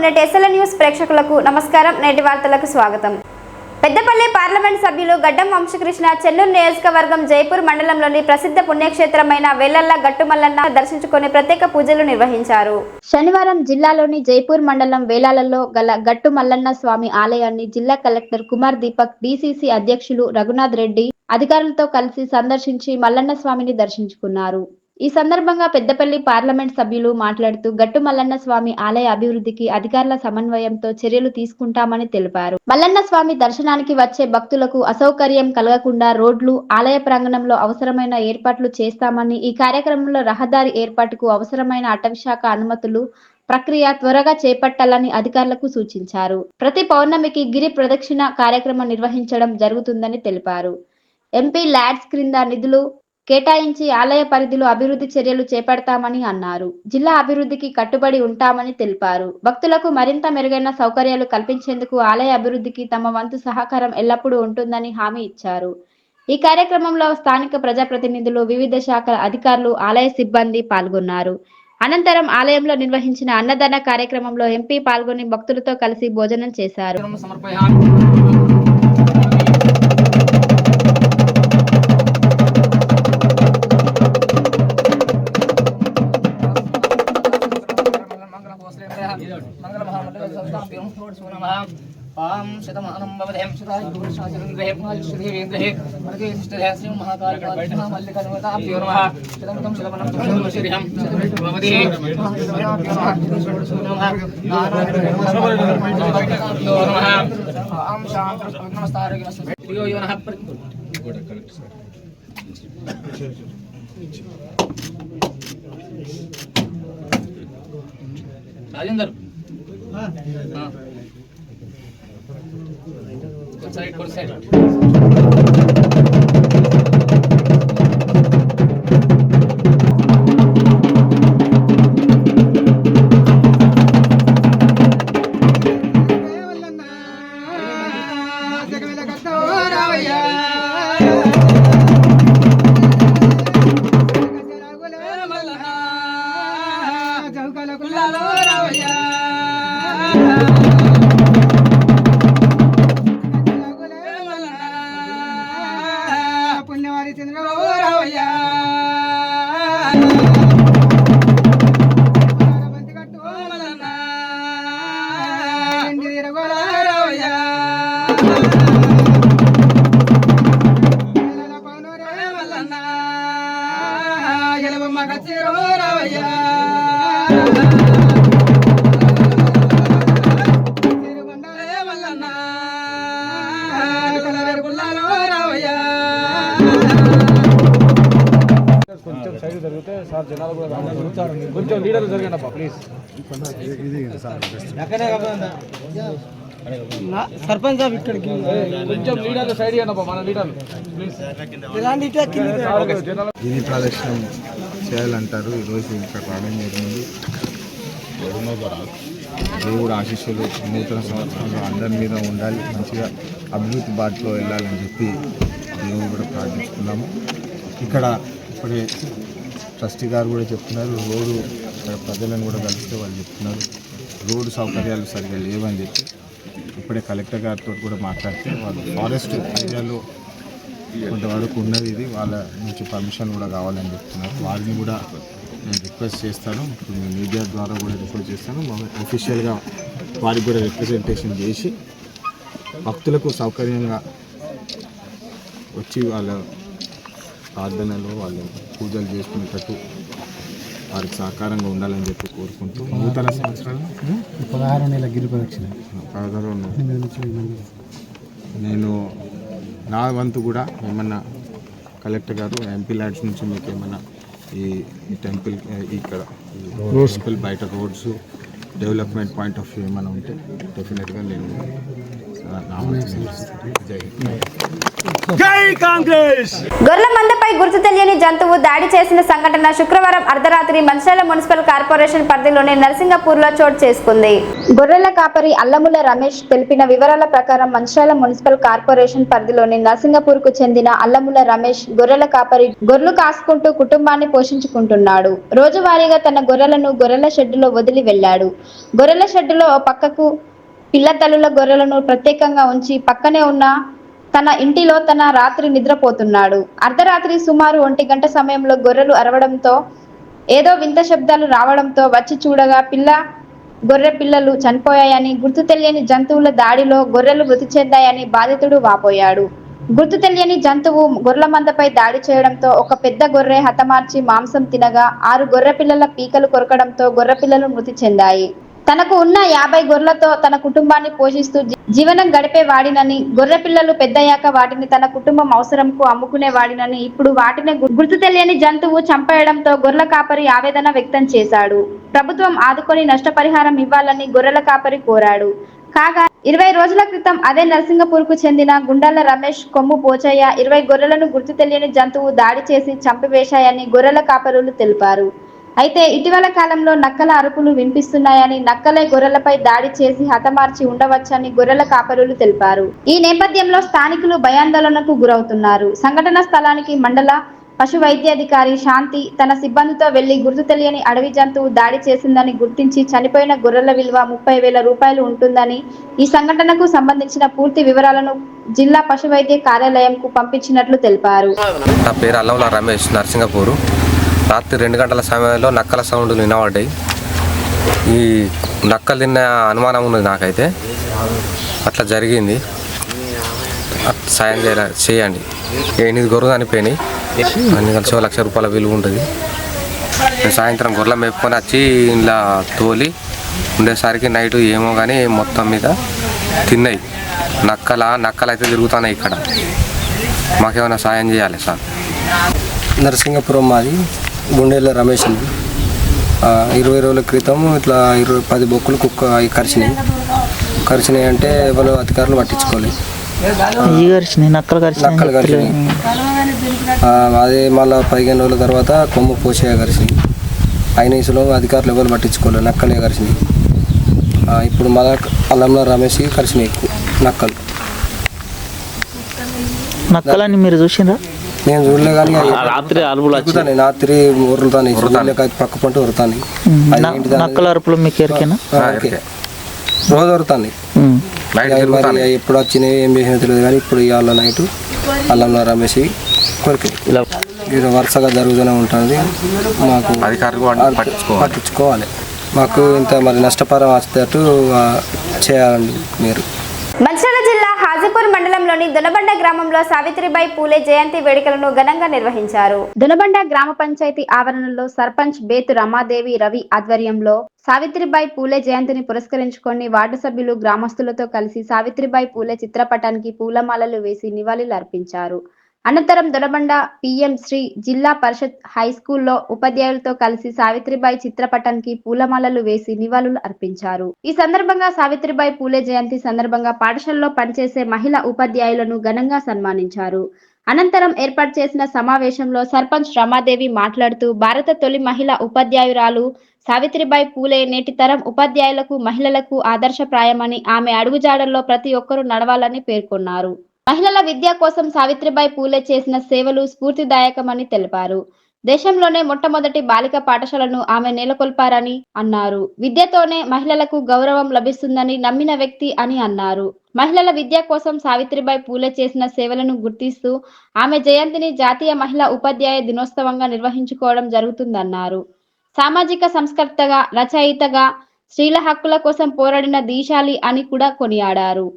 నేటి SL news ప్రేక్షకులకు నమస్కారం. నేటి వార్తలకు స్వాగతం. పెద్దపల్లి పార్లమెంట్ సభ్యులు గడ్డం వంశకృష్ణ చెన్నూరు నియోజకవర్గం జైపూర్ మండలంలోని ప్రసిద్ధ పుణ్యక్షేత్రమైన వేలల్ల గట్టుమల్లన్న దర్శించుకుని ప్రత్యేక పూజలు నిర్వహించారు. శనివారం జిల్లాలోని జైపూర్ మండలం వేలాలలో గల గట్టు మల్లన్న స్వామి ఆలయాన్ని జిల్లా కలెక్టర్ కుమార్ దీపక్, డిసిసి అధ్యక్షులు రఘునాథ్ రెడ్డి అధికారులతో కలిసి సందర్శించి మల్లన్న స్వామిని దర్శించుకున్నారు. ఈ సందర్భంగా పెద్దపల్లి పార్లమెంట్ సభ్యులు మాట్లాడుతూ గట్టు మల్లన్న స్వామి ఆలయ అభివృద్ధికి అధికారుల సమన్వయంతో చర్యలు తీసుకుంటామని తెలిపారు. మల్లన్న స్వామి దర్శనానికి వచ్చే భక్తులకు అసౌకర్యం కలగకుండా రోడ్లు, ఆలయ ప్రాంగణంలో అవసరమైన ఏర్పాట్లు చేస్తామని, ఈ కార్యక్రమంలో రహదారి ఏర్పాటుకు అవసరమైన అటవీశాఖ అనుమతులు ప్రక్రియ త్వరగా చేపట్టాలని అధికారులకు సూచించారు. ప్రతి పౌర్ణమికి గిరి ప్రదక్షిణ కార్యక్రమం నిర్వహించడం జరుగుతుందని తెలిపారు. ఎంపీ ల్యాడ్స్ క్రింద నిధులు కేటాయించి ఆలయ పరిధిలో అభివృద్ధి చర్యలు చేపడతామని అన్నారు. జిల్లా అభివృద్ధికి కట్టుబడి ఉంటామని తెలిపారు. భక్తులకు మరింత మెరుగైన సౌకర్యాలు కల్పించేందుకు ఆలయ అభివృద్ధికి తమ వంతు సహకారం ఎల్లప్పుడూ ఉంటుందని హామీ ఇచ్చారు. ఈ కార్యక్రమంలో స్థానిక ప్రజాప్రతినిధులు, వివిధ శాఖల అధికారులు, ఆలయ సిబ్బంది పాల్గొన్నారు. అనంతరం ఆలయంలో నిర్వహించిన అన్నదాన కార్యక్రమంలో ఎంపీ పాల్గొని భక్తులతో కలిసి భోజనం చేశారు. पाम शतमानं भवदेम शतायुः सहस्रेन्द्रिः पुनश्चतुर्वेन्द्रिः प्रतिष्ठितः श्री महाकालिकां मल्लिकार्जुनाभ्यो नमः शतमतं शतमनं शतमश्रीहं शतमभवति नानाभ्यो नमः पाम शान्तिः नमस्तारगिनस्यो यो नः राजेंद्र साइड కొంచెం లీడర్ జరగండి అబ్బా ప్లీజ్. సర్పంచ్ సాబ్ ఇక్కడికి కొంచెం లీడర్ సైడ్ ఇవ్వండి అబ్బా, మన లీడర్ ప్లీజ్. గిరి ప్రదక్షిణం చేయాలంటారు. ఈరోజు ఇక్కడ రావడం జరిగింది. దేవుడు ఆశీస్సులు నూతన సంవత్సరంలో అందరి మీద ఉండాలి, మంచిగా అభివృద్ధి బాటలో వెళ్ళాలని చెప్పి దేవుడు కూడా ప్రార్థించుకున్నాము. ఇక్కడ ఇప్పుడే ట్రస్టీ గారు కూడా చెప్తున్నారు, రోడ్డు ఇక్కడ ప్రజలను కూడా కలిస్తే వాళ్ళు చెప్తున్నారు రోడ్డు సౌకర్యాలు సరిగ్గా లేవని చెప్పి. ఇప్పుడే కలెక్టర్ గారితో కూడా మాట్లాడితే వాళ్ళు ఫారెస్ట్ ఏరియాలో కొంతవరకు ఉన్నది, ఇది వాళ్ళ నుంచి పర్మిషన్ కూడా కావాలని చెప్తున్నారు. వారిని కూడా నేను రిక్వెస్ట్ చేస్తాను, ఇప్పుడు మీ మీడియా ద్వారా కూడా రిక్వెస్ట్ చేస్తాను. అఫీషియల్గా వారికి కూడా రిప్రజెంటేషన్ చేసి భక్తులకు సౌకర్యంగా వచ్చి వాళ్ళ ప్రార్థనలు, వాళ్ళు పూజలు చేసుకునేటట్టు వారికి సహకారంగా ఉండాలని చెప్పి కోరుకుంటూ నూతన సంవత్సరాలు 16 నెలల గిరి ప్రదక్షిణ 16 నేను నా వంతు కూడా ఏమన్నా కలెక్టర్ గారు, ఎంపీ ల్యాడ్స్ నుంచి మీకు ఏమన్నా ఈ టెంపుల్ ఇక్కడ టెంపుల్ బయట roads development point of view ఏమైనా ఉంటే డెఫినెట్గా నేను గొర్రెల మందపై గుర్తు తెలియని జంతువు దాడి చేసిన సంఘటన శుక్రవారం అర్ధరాత్రి మంచిర్యాల మున్సిపల్ కార్పొరేషన్ పరిధిలోని నర్సింగపూర్లో చోటు చేసుకుంది. గొర్రెల కాపరి అల్లముల రమేష్ తెలిపిన వివరాల ప్రకారం మంచిర్యాల మున్సిపల్ కార్పొరేషన్ పరిధిలోని నర్సింగపూర్కు చెందిన అల్లముల రమేష్ గొర్రెల కాపరి గొర్రెలు కాసుకుంటూ కుటుంబాన్ని పోషించుకుంటున్నాడు. రోజువారీగా తన గొర్రెలను గొర్రెల షెడ్డులో వదిలి వెళ్లాడు. గొర్రెల షెడ్డులో పక్కకు పిల్ల తల్లుల గొర్రెలను ప్రత్యేకంగా ఉంచి పక్కనే ఉన్న తన ఇంటిలో తన రాత్రి నిద్రపోతున్నాడు. అర్ధరాత్రి సుమారు 1 గంట సమయంలో గొర్రెలు అరవడంతో ఏదో వింత శబ్దాలు రావడంతో వచ్చి చూడగా గొర్రె పిల్లలు చనిపోయాయని, గుర్తు తెలియని జంతువుల దాడిలో గొర్రెలు మృతి చెందాయని బాధితుడు వాపోయాడు. గుర్తు తెలియని జంతువు గొర్రెల మందపై దాడి చేయడంతో ఒక పెద్ద గొర్రె హతమార్చి మాంసం తినగా 6 గొర్రె పిల్లల పీకలు కొరకడంతో గొర్రె పిల్లలు మృతి చెందాయి. తనకు ఉన్న 50 గొర్రెలతో తన కుటుంబాన్ని పోషిస్తూ జీవనం గడిపేవాడినని, గొర్రె పిల్లలు పెద్దయ్యాక వాటిని తన కుటుంబం అవసరంకు అమ్ముకునేవాడినని, ఇప్పుడు వాటిని గుర్తు తెలియని జంతువు చంపేయడంతో గొర్రెల కాపరి ఆవేదన వ్యక్తం చేశాడు. ప్రభుత్వం ఆదుకొని నష్టపరిహారం ఇవ్వాలని గొర్రెల కాపరి కోరాడు. కాగా 20 రోజుల క్రితం అదే నర్సింగపూర్కు చెందిన గుండాల రమేష్, కొమ్ము పోచయ్య 20 గొర్రెలను గుర్తు తెలియని జంతువు దాడి చేసి చంపివేశాయని గొర్రెల కాపరులు తెలిపారు. అయితే ఇటీవల కాలంలో నక్కల అరుపులు వినిపిస్తున్నాయని, నక్కలే గొర్రెలపై దాడి చేసి హతమార్చి ఉండవచ్చని గొర్రెల కాపరులు తెలిపారు. ఈ నేపథ్యంలో స్థానికులు భయాందోళనకు గురవుతున్నారు. సంఘటన స్థలానికి మండల పశు వైద్యాధికారి శాంతి తన సిబ్బందితో వెళ్లి గుర్తు తెలియని అడవి జంతువు దాడి చేసిందని గుర్తించి చనిపోయిన గొర్రెల విలువ 30,000 రూపాయలు ఉంటుందని, ఈ సంఘటనకు సంబంధించిన పూర్తి వివరాలను జిల్లా పశు వైద్య కార్యాలయంకు పంపించినట్లు తెలిపారు. నా పేరు అల్లముల రమేష్, నర్సింగపూరు. రాత్రి 2 గంటల సమయంలో నక్కల సౌండ్లు వినబడ్డాయి. ఈ నక్కలు తిన్న అనుమానం ఉన్నది నాకైతే. అట్లా జరిగింది. సాయం చేయండి. 8 గొర్రెలు చనిపోయినాయి. అన్ని కలిసి 1 లక్ష రూపాయల విలువ ఉంటుంది. సాయంత్రం గొర్రెల మేపుకొని వచ్చి ఇలా తోలి ఉండేసరికి నైట్ ఏమో కానీ మొత్తం మీద తిన్నాయి. నక్కలు అయితే తిరుగుతున్నాయి ఇక్కడ. మాకేమైనా సాయం చేయాలి సార్. నరసింగపురం మాది గుండెల రమేష్ అండి. 20 రోజుల క్రితం ఇట్లా 10 బొక్కులు కుక్క కరిచినాయి అంటే ఎవరు అధికారులు పట్టించుకోలేదు. నక్కలు కరిచినాయి. అదే మళ్ళీ 15 రోజుల తర్వాత కొమ్ము పోచయ్య కరిచింది. అయిన ఇసులో అధికారులు ఎవరు పట్టించుకోలేదు, నక్కలే కరిచినాయి. ఇప్పుడు మళ్ళా అల్లంలో రమేష్ కరిచినాయి నక్కలు. నక్కలని మీరు చూసిండ్రా? నేను చూడలే కానీ రాత్రి ఉరుతాను పక్క పంట ఉరుతాను. నక్కల అరుపులు మీకు ఎరికేనా? రోజు ఉరుతాను. మరి ఎప్పుడు వచ్చినాయి ఏం చేసినా తెలియదు కానీ ఇప్పుడు ఇవాళ నైట్ అల్లంలో రమేష్ కొరికి ఇది వరుసగా జరుగుతూనే ఉంటుంది. మాకు పట్టించుకోవాలి. మాకు ఇంత మరి నష్టపరం వచ్చేటట్టు చేయాలండి మీరు. మంచిర్యాల జిల్లా హాజీపూర్ మండలంలోని దొనబండ గ్రామంలో సావిత్రిబాయి పూలే జయంతి వేడుకలను ఘనంగా నిర్వహించారు. దొనబండ గ్రామ పంచాయతీ ఆవరణలో సర్పంచ్ బేతు రమాదేవి రవి ఆధ్వర్యంలో సావిత్రిబాయి పూలే జయంతిని పురస్కరించుకొని వార్డు సభ్యులు గ్రామస్తులతో కలిసి సావిత్రిబాయి పూలే చిత్రపటానికి పూలమాలలు వేసి నివాళులు అర్పించారు. అనంతరం దొనబండ పిఎం శ్రీ జిల్లా పరిషత్ హై స్కూల్లో ఉపాధ్యాయులతో కలిసి సావిత్రిబాయి చిత్రపటానికి పూలమాలలు వేసి నివాళులు అర్పించారు. ఈ సందర్భంగా సావిత్రిబాయి పూలే జయంతి సందర్భంగా పాఠశాలలో పనిచేసే మహిళా ఉపాధ్యాయులను ఘనంగా సన్మానించారు. అనంతరం ఏర్పాటు చేసిన సమావేశంలో సర్పంచ్ రమాదేవి మాట్లాడుతూ భారత తొలి మహిళా ఉపాధ్యాయురాలు సావిత్రిబాయి పూలే నేటి తరం ఉపాధ్యాయులకు మహిళలకు ఆదర్శప్రాయమని, ఆమె అడుగుజాడల్లో ప్రతి ఒక్కరూ నడవాలని పేర్కొన్నారు. మహిళల విద్య కోసం సావిత్రిబాయి పూలే చేసిన సేవలు స్ఫూర్తిదాయకమని తెలిపారు. దేశంలోనే మొట్టమొదటి బాలిక పాఠశాలను ఆమె నెలకొల్పారని అన్నారు. విద్యతోనే మహిళలకు గౌరవం లభిస్తుందని నమ్మిన వ్యక్తి అని అన్నారు. మహిళల విద్య కోసం సావిత్రిబాయి పూలే చేసిన సేవలను గుర్తిస్తూ ఆమె జయంతిని జాతీయ మహిళా ఉపాధ్యాయ దినోత్సవంగా నిర్వహించుకోవడం జరుగుతుందన్నారు. సామాజిక సంస్కర్తగా, రచయితగా, స్త్రీల హక్కుల కోసం పోరాడిన దీశాలి అని కూడా కొనియాడారు.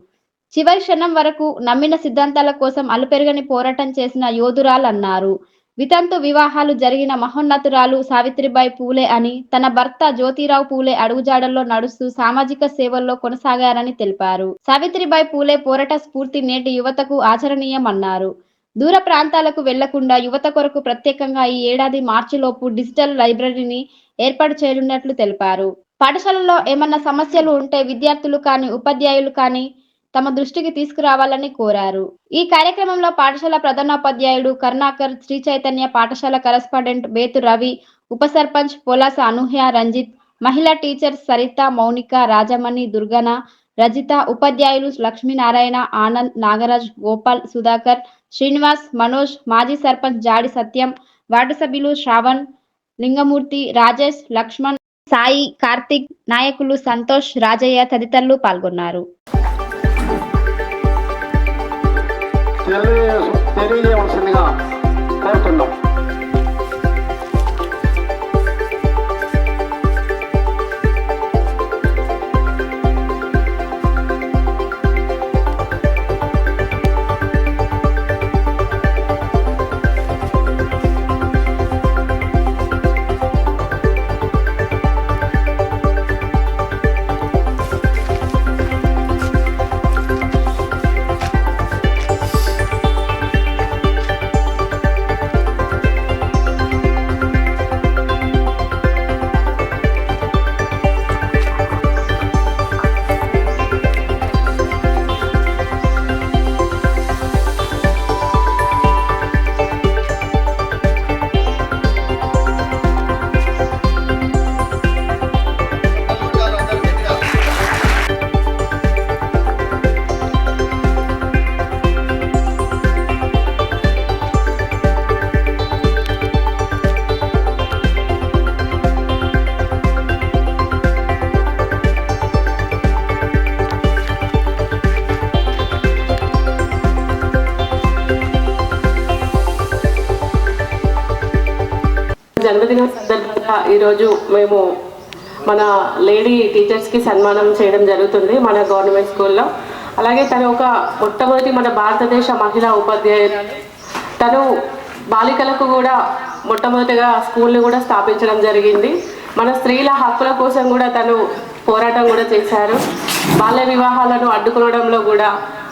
చివరి క్షణం వరకు నమ్మిన సిద్ధాంతాల కోసం అలుపెరగని పోరాటం చేసిన యోధురాలన్నారు. వితంతు వివాహాలు జరిగిన మహోన్నతురాలు సావిత్రిబాయి పూలే అని, తన భర్త జ్యోతిరావు పూలే అడుగుజాడల్లో నడుస్తూ సామాజిక సేవల్లో కొనసాగారని తెలిపారు. సావిత్రిబాయి పూలే పోరాట స్ఫూర్తి నేటి యువతకు ఆచరణీయమన్నారు. దూర ప్రాంతాలకు వెళ్లకుండా యువత కొరకు ప్రత్యేకంగా ఈ ఏడాది మార్చిలోపు డిజిటల్ లైబ్రరీని ఏర్పాటు చేయనున్నట్లు తెలిపారు. పాఠశాలలో ఏమన్నా సమస్యలు ఉంటే విద్యార్థులు కానీ, ఉపాధ్యాయులు కానీ తమ దృష్టికి తీసుకురావాలని కోరారు. ఈ కార్యక్రమంలో పాఠశాల ప్రధానోపాధ్యాయుడు కరుణాకర్, శ్రీ చైతన్య పాఠశాల కరెస్పాండెంట్ బేతు రవి, ఉప సర్పంచ్ పొలాస అనూహ్య రంజిత్, మహిళా టీచర్స్ సరిత, మౌనిక, రాజమణి, దుర్గన, రజిత, ఉపాధ్యాయులు లక్ష్మీనారాయణ, ఆనంద్, నాగరాజ్, గోపాల్, సుధాకర్, శ్రీనివాస్, మనోజ్, మాజీ సర్పంచ్ జాడి సత్యం, వార్డు సభ్యులు శ్రావణ్, లింగమూర్తి, రాజేష్, లక్ష్మణ్, సాయి, కార్తిక్, నాయకులు సంతోష్, రాజయ్య తదితరులు పాల్గొన్నారు. తెలియజేయవలసిందిగా కోరుతున్నాం. జన్మదిన సందర్భంగా ఈరోజు మేము మన లేడీ టీచర్స్కి సన్మానం చేయడం జరుగుతుంది మన గవర్నమెంట్ స్కూల్లో. అలాగే తను ఒక మొట్టమొదటి మన భారతదేశ మహిళా ఉపాధ్యాయులు. తను బాలికలకు కూడా మొట్టమొదటిగా స్కూల్ని కూడా స్థాపించడం జరిగింది. మన స్త్రీల హక్కుల కోసం కూడా తను పోరాటం కూడా చేశారు. బాల్య వివాహాలను అడ్డుకోవడంలో కూడా,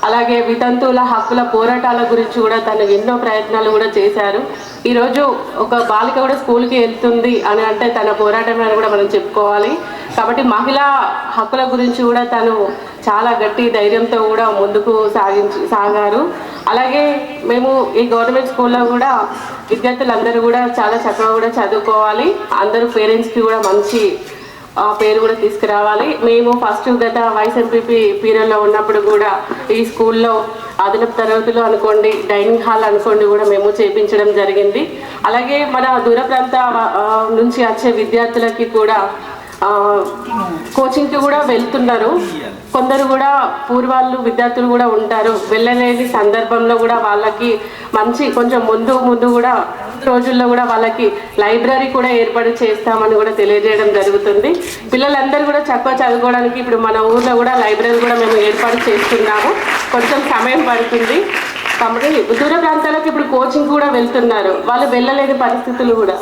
అలాగే వితంతువుల హక్కుల పోరాటాల గురించి కూడా తను ఎన్నో ప్రయత్నాలు కూడా చేశారు. ఈరోజు ఒక బాలిక కూడా స్కూల్కి వెళ్తుంది అని అంటే తన పోరాటం అని కూడా మనం చెప్పుకోవాలి. కాబట్టి మహిళా హక్కుల గురించి కూడా తను చాలా గట్టి ధైర్యంతో కూడా ముందుకు సాగారు. అలాగే మేము ఈ గవర్నమెంట్ స్కూల్లో కూడా విద్యార్థులందరూ కూడా చాలా చక్కగా కూడా చదువుకోవాలి. అందరూ పేరెంట్స్కి కూడా మంచి పేరు కూడా తీసుకురావాలి. మేము ఫస్ట్ గత వైస్ ఎంపీపీ పీరియడ్లో ఉన్నప్పుడు కూడా ఈ స్కూల్లో అదనపు తరగతులు అనుకోండి, డైనింగ్ హాల్ అనుకోండి కూడా మేము చేయించడం జరిగింది. అలాగే మన దూర ప్రాంత నుంచి వచ్చే విద్యార్థులకి కూడా కోచింగ్కి కూడా వెళ్తున్నారు. కొందరు కూడా పూర్వాళ్ళు విద్యార్థులు కూడా ఉంటారు, వెళ్ళలేని సందర్భంలో కూడా వాళ్ళకి మంచి కొంచెం ముందు కూడా రోజుల్లో కూడా వాళ్ళకి లైబ్రరీ కూడా ఏర్పాటు చేస్తామని కూడా తెలియజేయడం జరుగుతుంది. పిల్లలందరూ కూడా చక్కగా చదువుకోవడానికి ఇప్పుడు మన ఊర్లో కూడా లైబ్రరీ కూడా మేము ఏర్పాటు చేస్తున్నాము. కొంచెం సమయం పడుతుంది కాబట్టి దూర ప్రాంతాలకు ఇప్పుడు కోచింగ్ కూడా వెళ్తున్నారు, వాళ్ళు వెళ్ళలేని పరిస్థితులు కూడా.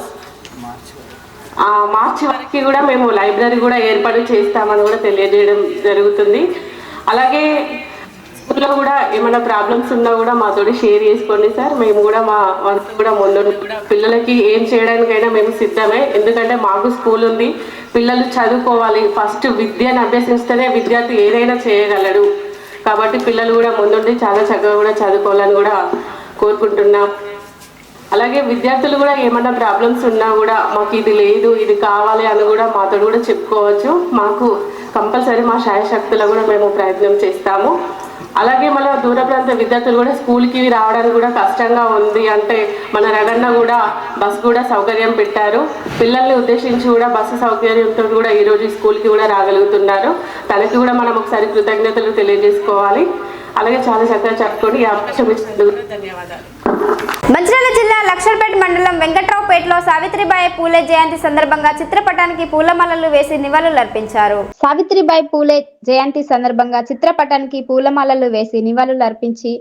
మార్చి వరకు కూడా మేము లైబ్రరీ కూడా ఏర్పాటు చేస్తామని కూడా తెలియజేయడం జరుగుతుంది. అలాగే స్కూల్లో కూడా ఏమైనా ప్రాబ్లమ్స్ ఉన్నా కూడా మాతోటి షేర్ చేసుకోండి సార్. మేము కూడా మా వంతు కూడా ముందు పిల్లలకి ఏం చేయడానికైనా మేము సిద్ధమే. ఎందుకంటే మాకు స్కూల్ ఉంది, పిల్లలు చదువుకోవాలి. ఫస్ట్ విద్యను అభ్యసిస్తేనే విద్యార్థి ఏదైనా చేయగలడు. కాబట్టి పిల్లలు కూడా ముందుండి చాలా చక్కగా కూడా చదువుకోవాలని కూడా కోరుకుంటున్నాం. అలాగే విద్యార్థులు కూడా ఏమైనా ప్రాబ్లమ్స్ ఉన్నా కూడా మాకు ఇది లేదు, ఇది కావాలి అని కూడా మాతో కూడా చెప్పుకోవచ్చు. మాకు కంపల్సరీ మా శాయశక్తులు కూడా మేము ప్రయత్నం చేస్తాము. అలాగే మన దూర ప్రాంత విద్యార్థులు కూడా స్కూల్కి రావడానికి కూడా కష్టంగా ఉంది అంటే మన రగన్న కూడా బస్సు కూడా సౌకర్యం పెట్టారు. పిల్లల్ని ఉద్దేశించి కూడా బస్సు సౌకర్యంతో కూడా ఈరోజు స్కూల్కి కూడా రాగలుగుతున్నారు. తనకి కూడా మనం ఒకసారి కృతజ్ఞతలు తెలియజేసుకోవాలి. అలాగే చాలా చక్కగా చెప్పుకోండి. ఈ అవకాశం ఇచ్చినందుకు ధన్యవాదాలు. మంచిర్యాల జిల్లా లక్షర్పేట మండలం వెంకట్రావుపేటలో సావిత్రిబాయి పూలే జయంతి సందర్భంగా చిత్రపటానికి పూలమాలలు వేసి నివాళులర్పించారు. సావిత్రిబాయి పూలే జయంతి సందర్భంగా చిత్రపటానికి పూలమాలలు వేసి నివాళులర్పించి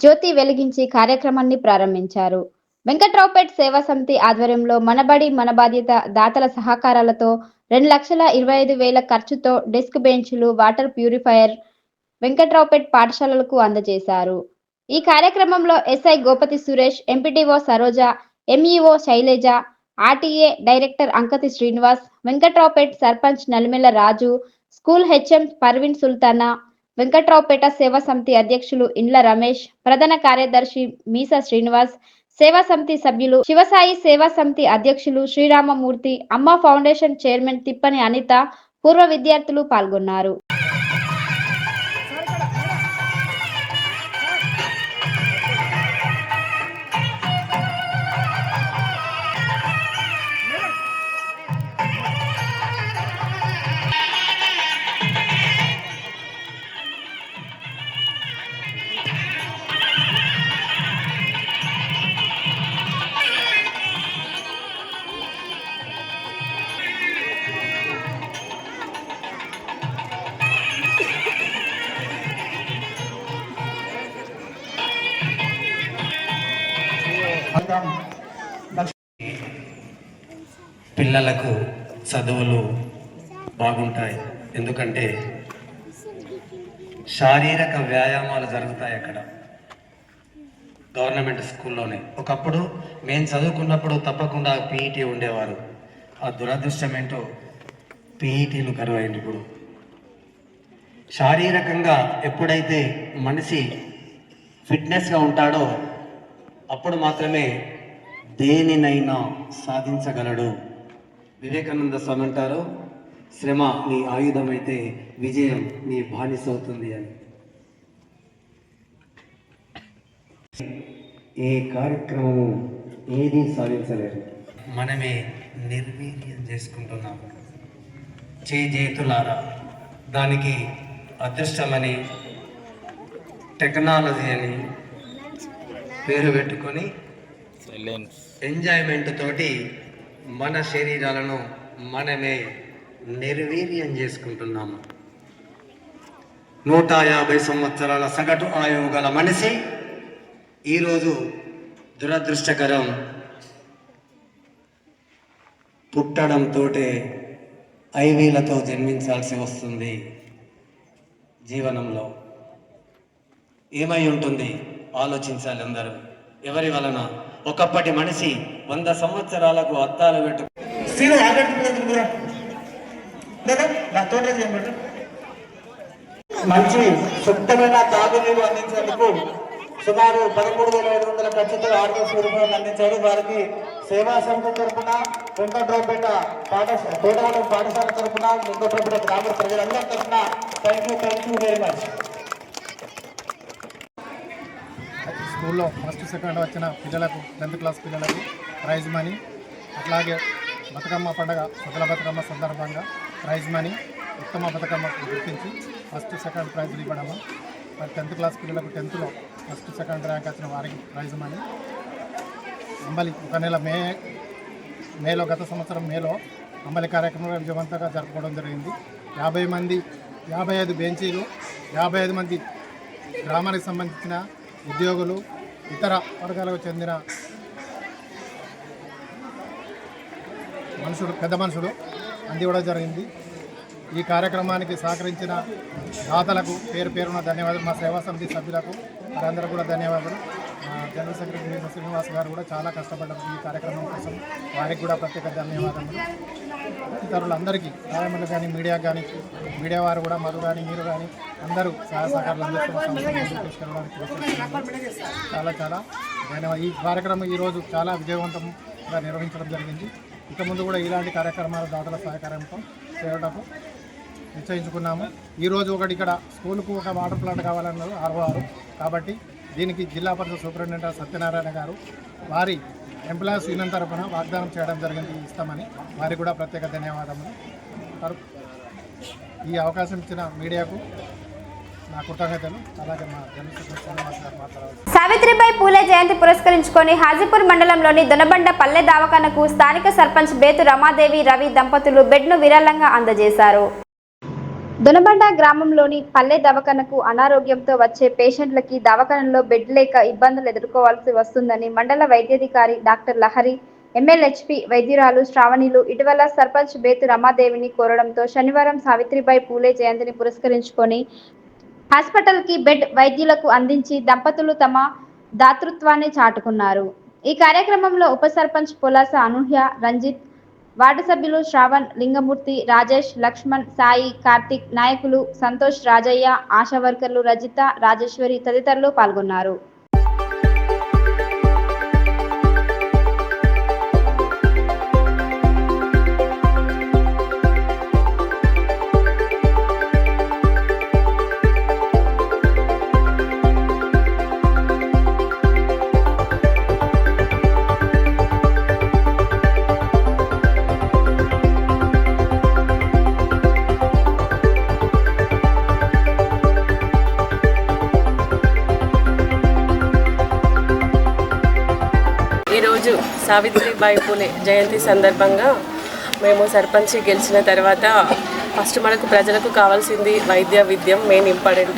జ్యోతి వెలిగించి కార్యక్రమాన్ని ప్రారంభించారు. వెంకట్రావుపేట సేవా సమితి ఆధ్వర్యంలో మనబడి మన బాధ్యత దాతల సహకారాలతో 2,25,000 ఖర్చుతో డెస్క్ బెంచ్లు, వాటర్ ప్యూరిఫైయర్ వెంకట్రావుపేట పాఠశాలలకు అందజేశారు. ఈ కార్యక్రమంలో SI Gopathi Suresh, MPTO Saroja, MEO Sailaja, RTA director Ankathi Srinivas, Venkatraopet sarpanch Nalimela Raju, school HM Parveen Sultana, Venkatraopet సేవా సమితి అధ్యక్షులు ఇండ్ల రమేష్, ప్రధాన కార్యదర్శి మీసా శ్రీనివాస్, సేవా సమితి సభ్యులు, శివసాయి సేవా సమితి అధ్యక్షులు శ్రీరామమూర్తి, అమ్మ ఫౌండేషన్ చైర్మన్ తిప్పని అనిత, పూర్వ విద్యార్థులు పాల్గొన్నారు. పిల్లలకు చదువులు బాగుంటాయి, ఎందుకంటే శారీరక వ్యాయామాలు జరుగుతాయి అక్కడ గవర్నమెంట్ స్కూల్లోనే. ఒకప్పుడు మేము చదువుకున్నప్పుడు తప్పకుండా పీఈటీ ఉండేవారు. ఆ దురదృష్టం ఏంటో పీఈటీలు కరువైంది. ఇప్పుడు శారీరకంగా ఎప్పుడైతే మనిషి ఫిట్నెస్గా ఉంటాడో అప్పుడు మాత్రమే దేనినైనా సాధించగలడు. వివేకానంద స్వామి అంటారు, శ్రమ నీ ఆయుధమైతే విజయం నీ బానిస అవుతుంది అని. ఏ కార్యక్రమము ఏది సాధించలేరు, మనమే నిర్వీర్యం చేసుకుంటున్నాము. చేతులారా దానికి అదృష్టమని, టెక్నాలజీ అని పేరు పెట్టుకొని ఎంజాయ్మెంట్ తోటి మన శరీరాలను మనమే నిర్వీర్యం చేసుకుంటున్నాము. 150 సంవత్సరాల సగటు ఆయువు గల మనిషి ఈరోజు దురదృష్టకరం, పుట్టడంతో ఐవీలతో జన్మించాల్సి వస్తుంది. జీవనంలో ఏమై ఉంటుంది ఆలోచించాలి అందరూ. ఎవరి వలన? ఒకప్పటి మనిషి 100 సంవత్సరాలకు అద్దాలు పెట్టు మంచి శుద్ధమైన తాగునీరు అందించేందుకు సుమారు 13,500 ఖర్చుతో ఆర్గనైజ్ రూపాయలు అందించారు. వారికి సేవా సమితి తరఫున వెంకట్రావుపేట పాఠశాల తరఫున వెంకట్రావుపేట గ్రామ ప్రజలందరి తరఫున థ్యాంక్ యూ వెరీ మచ్. స్కూల్లో ఫస్ట్ సెకండ్ వచ్చిన పిల్లలకు 10th క్లాస్ పిల్లలకు ప్రైజ్ మనీ, అట్లాగే బతుకమ్మ పండుగ సకల బతుకమ్మ సందర్భంగా ప్రైజ్ మనీ, ఉత్తమ బతుకమ్మకు గుర్తించి ఫస్ట్ సెకండ్ ప్రైజ్లు ఇవ్వడము. మరి 10th క్లాస్ పిల్లలకు 10thలో ఫస్ట్ సెకండ్ ర్యాంక్ వచ్చిన వారికి ప్రైజ్ మనీ. అంబలి ఒక నెల మేలో గత సంవత్సరం మేలో అంబలి కార్యక్రమం విజయవంతంగా జరుపుకోవడం జరిగింది. 55 బెంచీలు, 55 మంది గ్రామానికి సంబంధించిన ఉద్యోగులు, ఇతర వర్గాలకు చెందిన పెద్ద మనుషులు అందివ్వడం జరిగింది. ఈ కార్యక్రమానికి సహకరించిన దాతలకు పేరు పేరున ధన్యవాదాలు. మా సేవా సమితి సభ్యులకు వారందరూ కూడా ధన్యవాదాలు. జనరల్ సెక్రటరీ శ్రీనివాస్ గారు కూడా చాలా కష్టపడ్డారు ఈ కార్యక్రమం కోసం, వారికి కూడా ప్రత్యేక ధన్యవాదములు. ఇతరులందరికీ రాయమల్లి కానీ మీడియా వారు కూడా మధు కానీ మీరు కానీ అందరూ సహాయ సహకారాలు తీసుకెళ్ళడానికి చాలా ధన్యవాదాలు. ఈ కార్యక్రమం ఈరోజు చాలా విజయవంతంగా నిర్వహించడం జరిగింది. ఇక ముందు కూడా ఇలాంటి కార్యక్రమాలు దాతల సహకారంతో చేయడానికి నిశ్చయించుకున్నాము. ఈరోజు ఒకటి ఇక్కడ స్కూల్కు ఒక వాటర్ ప్లాంట్ కావాలన్నారు ఆర్ఓఆర్, కాబట్టి దీనికి జిల్లా పరిషత్ సూపరింటెండెంట్ సత్యనారాయణ గారు వారి ఎంప్లాయీస్ యూనియన్ తరఫున వాగ్దానం చేయడం జరిగింది, ఇస్తామని. వారికి కూడా ప్రత్యేక ధన్యవాదములు. ఈ అవకాశం ఇచ్చిన మీడియాకు నా కృతజ్ఞతలు. అలాగే మా జనరల్ సెక్రటరీ శ్రీనివాస్ గారు మాట్లాడారు. సావిత్రిబాయి పూలే జయంతి పురస్కరించుకొని హాజీపూర్ మండలంలోని దొనబండ పల్లె దవాఖానకు స్థానిక సర్పంచ్ బేతు రమాదేవి రవి దంపతులు బెడ్ను విరాళంగా అందజేశారు. దొనబండ గ్రామంలోని పల్లె దవాఖానకు అనారోగ్యంతో వచ్చే పేషెంట్లకి దవాఖానలో బెడ్ లేక ఇబ్బందులు ఎదుర్కోవాల్సి వస్తుందని మండల వైద్యాధికారి డాక్టర్ లహరి, MLHP వైద్యురాలు శ్రావణిలు ఇటీవల సర్పంచ్ బేతు రమాదేవిని కోరడంతో శనివారం సావిత్రిబాయి పూలే జయంతిని పురస్కరించుకొని హాస్పిటల్కి బెడ్ వైద్యులకు అందించి దంపతులు తమ దాతృత్వాన్ని చాటుకున్నారు. ఈ కార్యక్రమంలో ఉప సర్పంచ్ పొలాస అనూహ్య, రంజిత్, వార్డు సభ్యులు శ్రావణ్, లింగమూర్తి, రాజేష్, లక్ష్మణ్, సాయి, కార్తిక్, నాయకులు సంతోష్, రాజయ్య, ఆశా వర్కర్లు రజిత, రాజేశ్వరి తదితరులు పాల్గొన్నారు. సావిత్రిబాయి పూలే జయంతి సందర్భంగా మేము సర్పంచ్ గెలిచిన తర్వాత ఫస్ట్ మనకు ప్రజలకు కావాల్సింది వైద్య విద్యం మెయిన్ ఇంపార్టెంట్.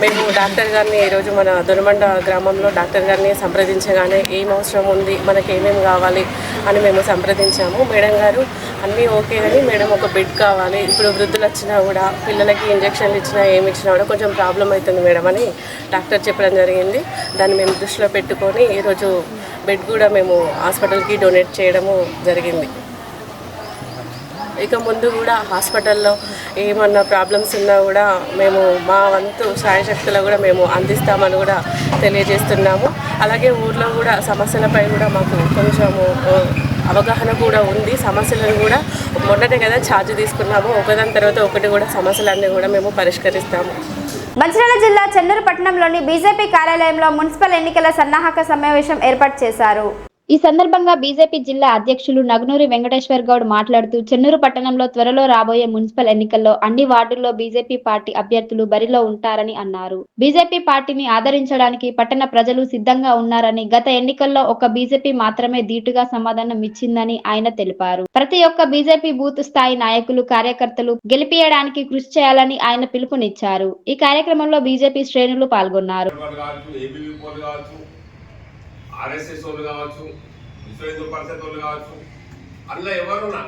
మేము డాక్టర్ గారిని ఈరోజు మన దొనమండ గ్రామంలో డాక్టర్ గారిని సంప్రదించగానే ఏం అవసరం ఉంది, మనకి ఏమేమి కావాలి అని మేము సంప్రదించాము. మేడం గారు అన్నీ ఓకే కానీ మేడం ఒక బెడ్ కావాలి, ఇప్పుడు వృద్ధులు వచ్చినా కూడా పిల్లలకి ఇంజక్షన్లు ఇచ్చినా ఏమి ఇచ్చినా కూడా కొంచెం ప్రాబ్లం అవుతుంది మేడం అని డాక్టర్ చెప్పడం జరిగింది. దాన్ని మేము దృష్టిలో పెట్టుకొని ఈరోజు బెడ్ కూడా మేము హాస్పిటల్కి డొనేట్ చేయడము జరిగింది. ఇక ముందు కూడా హాస్పిటల్లో ఏమన్నా ప్రాబ్లమ్స్ ఉన్నా కూడా మేము మా వంతు సాయశక్తులు కూడా మేము అందిస్తామని కూడా తెలియజేస్తున్నాము. అలాగే ఊర్లో కూడా సమస్యలపై కూడా మాకు కొంచెము అవగాహన కూడా ఉంది. సమస్యలను కూడా మొన్నటే కదా ఛార్జ్ తీసుకున్నాము, ఒకదాని తర్వాత ఒకటి కూడా సమస్యలన్నీ కూడా మేము పరిష్కరిస్తాము. మంచిర్యాల జిల్లా చెన్నూరు పట్టణంలోని బీజేపీ కార్యాలయంలో మున్సిపల్ ఎన్నికల సన్నాహక సమావేశం ఏర్పాటు చేశారు. ఈ సందర్భంగా బీజేపీ జిల్లా అధ్యక్షులు నగనూరి వెంకటేశ్వర్ గౌడ్ మాట్లాడుతూ చెన్నూరు పట్టణంలో త్వరలో రాబోయే మున్సిపల్ ఎన్నికల్లో అన్ని వార్డుల్లో బీజేపీ పార్టీ అభ్యర్థులు బరిలో ఉంటారని అన్నారు. బీజేపీ పార్టీని ఆదరించడానికి పట్టణ ప్రజలు సిద్ధంగా ఉన్నారని, గత ఎన్నికల్లో ఒక బీజేపీ మాత్రమే ధీటుగా సమాధానం ఇచ్చిందని ఆయన తెలిపారు. ప్రతి ఒక్క బీజేపీ బూత్ స్థాయి నాయకులు కార్యకర్తలు గెలిపియడానికి కృషి చేయాలని ఆయన పిలుపునిచ్చారు. ఈ కార్యక్రమంలో బీజేపీ శ్రేణులు పాల్గొన్నారు. ఆర్ఎస్ఎస్ వాళ్ళు కావచ్చు, విశ్వ హిందూ పరిషత్ వాళ్ళు కావచ్చు, అందులో ఎవరున్నా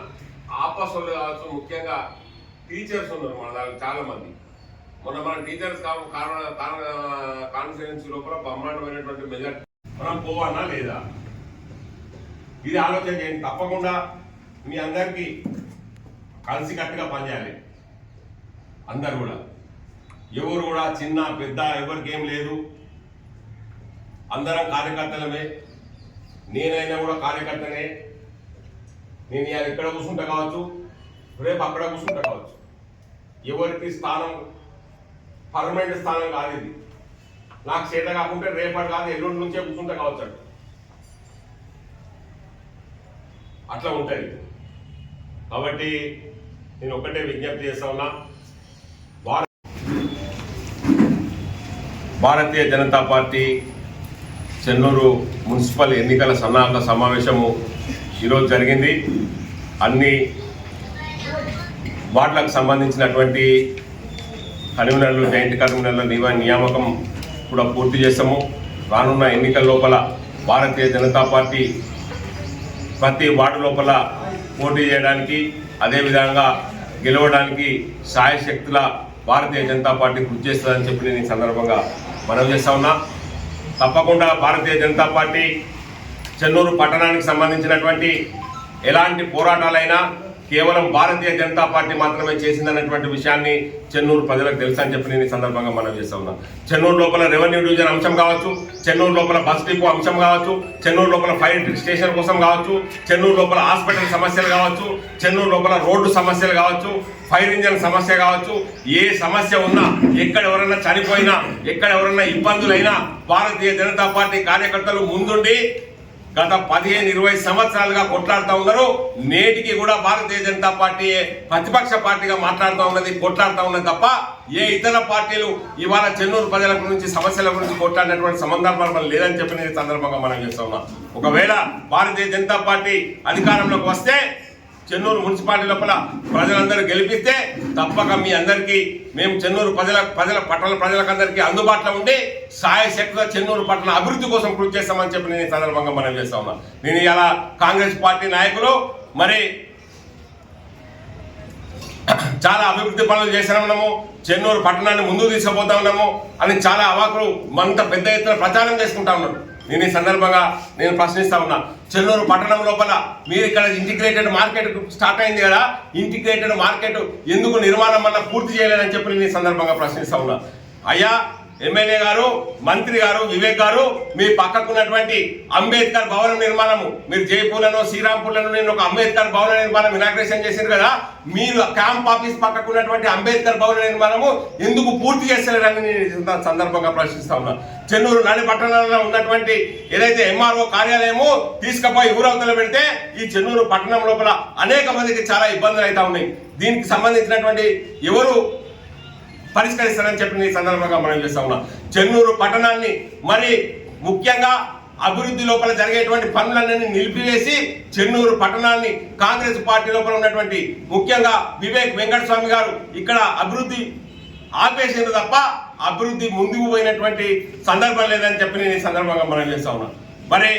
ఆపస్ వాళ్ళు కావచ్చు, ముఖ్యంగా టీచర్స్ ఉన్నారు మన దాంట్లో చాలా మంది. మన టీచర్స్ కాన్స్టిట్యుయెన్సీ లోపల బ్రహ్మాండమైనటువంటి మెజార్టీ మనం పోవన్నా లేదా, ఇది ఆలోచన చేయండి. తప్పకుండా మీ అందరికీ కలిసికట్టుగా పనిచేయాలి. అందరు కూడా ఎవరు కూడా చిన్న పెద్ద ఎవరికి ఏం లేదు, అందరం కార్యకర్తలమే. నేనైనా కూడా కార్యకర్తనే. నేను ఇక్కడ కూర్చుంటా కావచ్చు, రేపు అక్కడ కూర్చుంటా కావచ్చు. ఎవరికి స్థానం పర్మనెంట్ స్థానం కాదు ఇది. నాకు చేత కాకుంటే రేపటి కాదు ఎల్లుండి నుంచే కూర్చుంటా కావచ్చు అంట. అట్లా ఉంటుంది. కాబట్టి నేను ఒకటే విజ్ఞప్తి చేస్తా ఉన్నా, భారతీయ జనతా పార్టీ చెన్నూరు మున్సిపల్ ఎన్నికల సన్నాహక సమావేశము ఈరోజు జరిగింది. అన్ని వార్డులకు సంబంధించినటువంటి కన్వీనర్లు, జాయింట్ కన్వీనర్ల నియామకం కూడా పూర్తి చేస్తాము. రానున్న ఎన్నికల లోపల భారతీయ జనతా పార్టీ ప్రతి వార్డు లోపల పోటీ చేయడానికి, అదేవిధంగా గెలవడానికి సాయశక్తుల భారతీయ జనతా పార్టీ కృషి చేస్తుందని చెప్పి నేను ఈ సందర్భంగా మనవి చేస్తా ఉన్నా. తప్పకుండా భారతీయ జనతా పార్టీ చెన్నూరు పట్టణానికి సంబంధించినటువంటి ఎలాంటి పోరాటాలైనా కేవలం భారతీయ జనతా పార్టీ మాత్రమే చేసిందన్నటువంటి విషయాన్ని చెన్నూరు ప్రజలకు తెలుసు అని చెప్పి నేను ఈ సందర్భంగా మనం చేస్తా ఉన్నా. చెన్నూరు లోపల రెవెన్యూ డివిజన్ అంశం కావచ్చు, చెన్నూరు లోపల బస్ డిపో అంశం కావచ్చు, చెన్నూరు లోపల ఫైర్ స్టేషన్ కోసం కావచ్చు, చెన్నూరు లోపల హాస్పిటల్ సమస్యలు కావచ్చు, చెన్నూరు లోపల రోడ్డు సమస్యలు కావచ్చు, ఫైర్ ఇంజన్ సమస్య కావచ్చు, ఏ సమస్య ఉన్నా, ఎక్కడ ఎవరైనా చనిపోయినా, ఎక్కడ ఎవరైనా ఇబ్బందులైనా భారతీయ జనతా పార్టీ కార్యకర్తలు ముందుండి గత 15-20 సంవత్సరాలుగా కొట్లాడుతూ ఉన్నారు. నేటికి కూడా భారతీయ జనతా పార్టీ ప్రతిపక్ష పార్టీగా మాట్లాడుతూ ఉన్నది, కొట్లాడుతూ ఉన్నది తప్ప ఏ ఇతర పార్టీలు ఇవాళ చెన్నూరు ప్రజల గురించి సమస్యల గురించి కొట్లాడినటువంటి సందర్భాలు లేదని చెప్పి నేను సందర్భంగా మనం చేస్తా ఉన్నాం. ఒకవేళ భారతీయ జనతా పార్టీ అధికారంలోకి వస్తే చెన్నూరు మున్సిపాలిటీ లోపల ప్రజలందరూ గెలిపిస్తే తప్పక మీ అందరికీ మేము చెన్నూరు పట్టణ ప్రజలకందరికీ అందుబాటులో ఉండి సాయశక్తిగా చెన్నూరు పట్టణ అభివృద్ధి కోసం కృషి చేస్తామని చెప్పి నేను ఈ సందర్భంగా మనం చేస్తా ఉన్నా. నేను ఇలా కాంగ్రెస్ పార్టీ నాయకులు మరి చాలా అభివృద్ధి పనులు చేస్తూ ఉన్నాము, చెన్నూరు పట్టణాన్ని ముందుకు తీసుకుపోతా ఉన్నాము అని చాలా అవాకులు మంత పెద్ద ఎత్తున ప్రచారం చేసుకుంటా ఉన్నారు. నేను ఈ సందర్భంగా నేను ప్రశ్నిస్తా ఉన్నా, చెన్నూరు పట్టణం లోపల మీరు ఇక్కడ ఇంటిగ్రేటెడ్ మార్కెట్ స్టార్ట్ అయింది కదా, ఇంటిగ్రేటెడ్ మార్కెట్ ఎందుకు నిర్మాణం అన్న పూర్తి చేయలేదని చెప్పి నేను ఈ సందర్భంగా ప్రశ్నిస్తా ఉన్నా. అయ్యా ఎమ్మెల్యే గారు, మంత్రి గారు, వివేక్ గారు, మీ పక్కకున్నటువంటి అంబేద్కర్ భవన నిర్మాణము మీరు జైపూర్లను, శ్రీరాంపూర్లను నేను ఒక అంబేద్కర్ భవన నిర్మాణం ఇనాగ్రేషన్ చేశారు కదా, మీరు క్యాంప్ ఆఫీస్ పక్కకున్నటువంటి అంబేద్కర్ భవన నిర్మాణము ఎందుకు పూర్తి చేస్తలేరని నేను సందర్భంగా ప్రశ్నిస్తా ఉన్నా. చెన్నూరు నడి పట్టణంలో ఉన్నటువంటి ఏదైతే ఎంఆర్ఓ కార్యాలయము తీసుకుపోయి ఊరవతల పెడితే ఈ చెన్నూరు పట్టణం లోపల అనేక మందికి చాలా ఇబ్బందులు అవుతా ఉన్నాయి. దీనికి సంబంధించినటువంటి ఎవరు పరిష్కరిస్తారని చెప్పి ఈ సందర్భంగా మనం చేస్తా ఉన్నాం. చెన్నూరు పట్టణాన్ని మరి ముఖ్యంగా అభివృద్ధి లోపల జరిగేటువంటి పనులన్నీ నిలిపివేసి చెన్నూరు పట్టణాన్ని కాంగ్రెస్ పార్టీ లోపల ఉన్నటువంటి ముఖ్యంగా వివేక్ వెంకటస్వామి గారు ఇక్కడ అభివృద్ధి ఆపేసింది తప్ప అభివృద్ధి ముందుకు పోయినటువంటి సందర్భం లేదని చెప్పి నేను ఈ సందర్భంగా మనం చేస్తా ఉన్నాను. మరి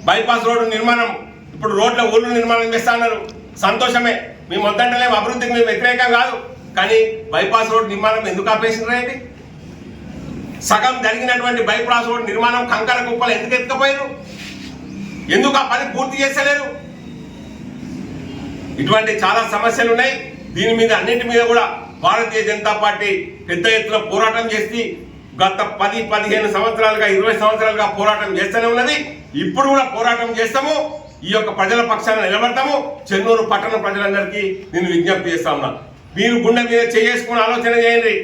బైపాస్ రోడ్డు నిర్మాణం ఇప్పుడు రోడ్ల ఊళ్ళు నిర్మాణం చేస్తా ఉన్నారు, సంతోషమే. మేము వద్దంటలేము, అభివృద్ధికి మేము వ్యతిరేకం కాదు. కానీ బైపాస్ రోడ్ నిర్మాణం ఎందుకు ఆపేసినారండి? సగం జరిగినటువంటి బైపాస్ రోడ్ నిర్మాణం కంకర కుప్పలు ఎందుకు ఎత్తుకపోయారు? ఎందుకు ఆ పని పూర్తి చేస్తలేరు? ఇటువంటి చాలా సమస్యలు ఉన్నాయి. దీని మీద అన్నింటి మీద కూడా భారతీయ జనతా పార్టీ పెద్ద ఎత్తున పోరాటం చేసి గత 10-15 సంవత్సరాలుగా 20 సంవత్సరాలుగా పోరాటం చేస్తూనే ఉన్నది. ఇప్పుడు కూడా పోరాటం చేస్తాము. ఈ యొక్క ప్రజల పక్షాన నిలబడతాము. చెన్నూరు పట్టణ ప్రజలందరికీ నేను విజ్ఞప్తి చేస్తా ఉన్నా, మీరు గుండె మీద చేసుకుని ఆలోచన చేయండి.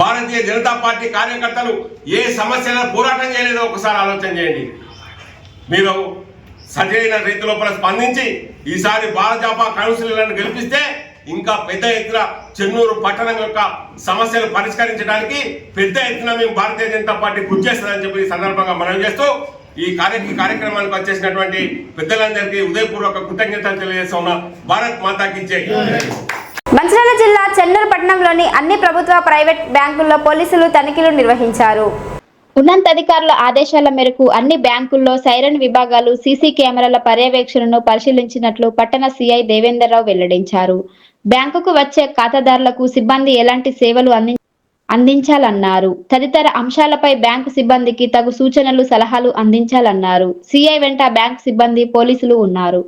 భారతీయ జనతా పార్టీ కార్యకర్తలు ఏ సమస్యలను పోరాటం చేయలేదో ఒకసారి ఆలోచన చేయండి. మీరు సరైన రీతి లోపల స్పందించి ఈసారి భాజపా కౌన్సిలర్లను గెలిపిస్తే ఇంకా పెద్ద ఎత్తున చెన్నూరు పట్టణం యొక్క సమస్యలు పరిష్కరించడానికి పెద్ద ఎత్తున మేము భారతీయ జనతా పార్టీ కృషి చేస్తుందని చెప్పి ఈ సందర్భంగా మనవి చేస్తూ ఈ కార్యక్రమానికి వచ్చేసినటువంటి పెద్దలందరికీ ఉదయపూర్వక కృతజ్ఞతలు తెలియజేస్తా ఉన్నా. భారత్ మాతాకి జై. మంచిర్యాల జిల్లా చెన్నూరు పట్టణంలోని అన్ని ప్రభుత్వ ప్రైవేట్ బ్యాంకుల్లో పోలీసులు తనిఖీలు నిర్వహించారు. ఉన్నతాధికారుల ఆదేశాల మేరకు అన్ని బ్యాంకుల్లో సైరన్ విభాగాలు సీసీ కెమెరాల పర్యవేక్షణను పరిశీలించినట్లు పట్టణ సీఐ దేవేందర్రావు వెల్లడించారు. బ్యాంకుకు వచ్చే ఖాతాదారులకు సిబ్బంది ఎలాంటి సేవలు అందించాలన్నారు. తదితర అంశాలపై బ్యాంకు సిబ్బందికి తగు సూచనలు సలహాలు అందించాలన్నారు. సీఐ వెంట బ్యాంకు సిబ్బంది పోలీసులు ఉన్నారు.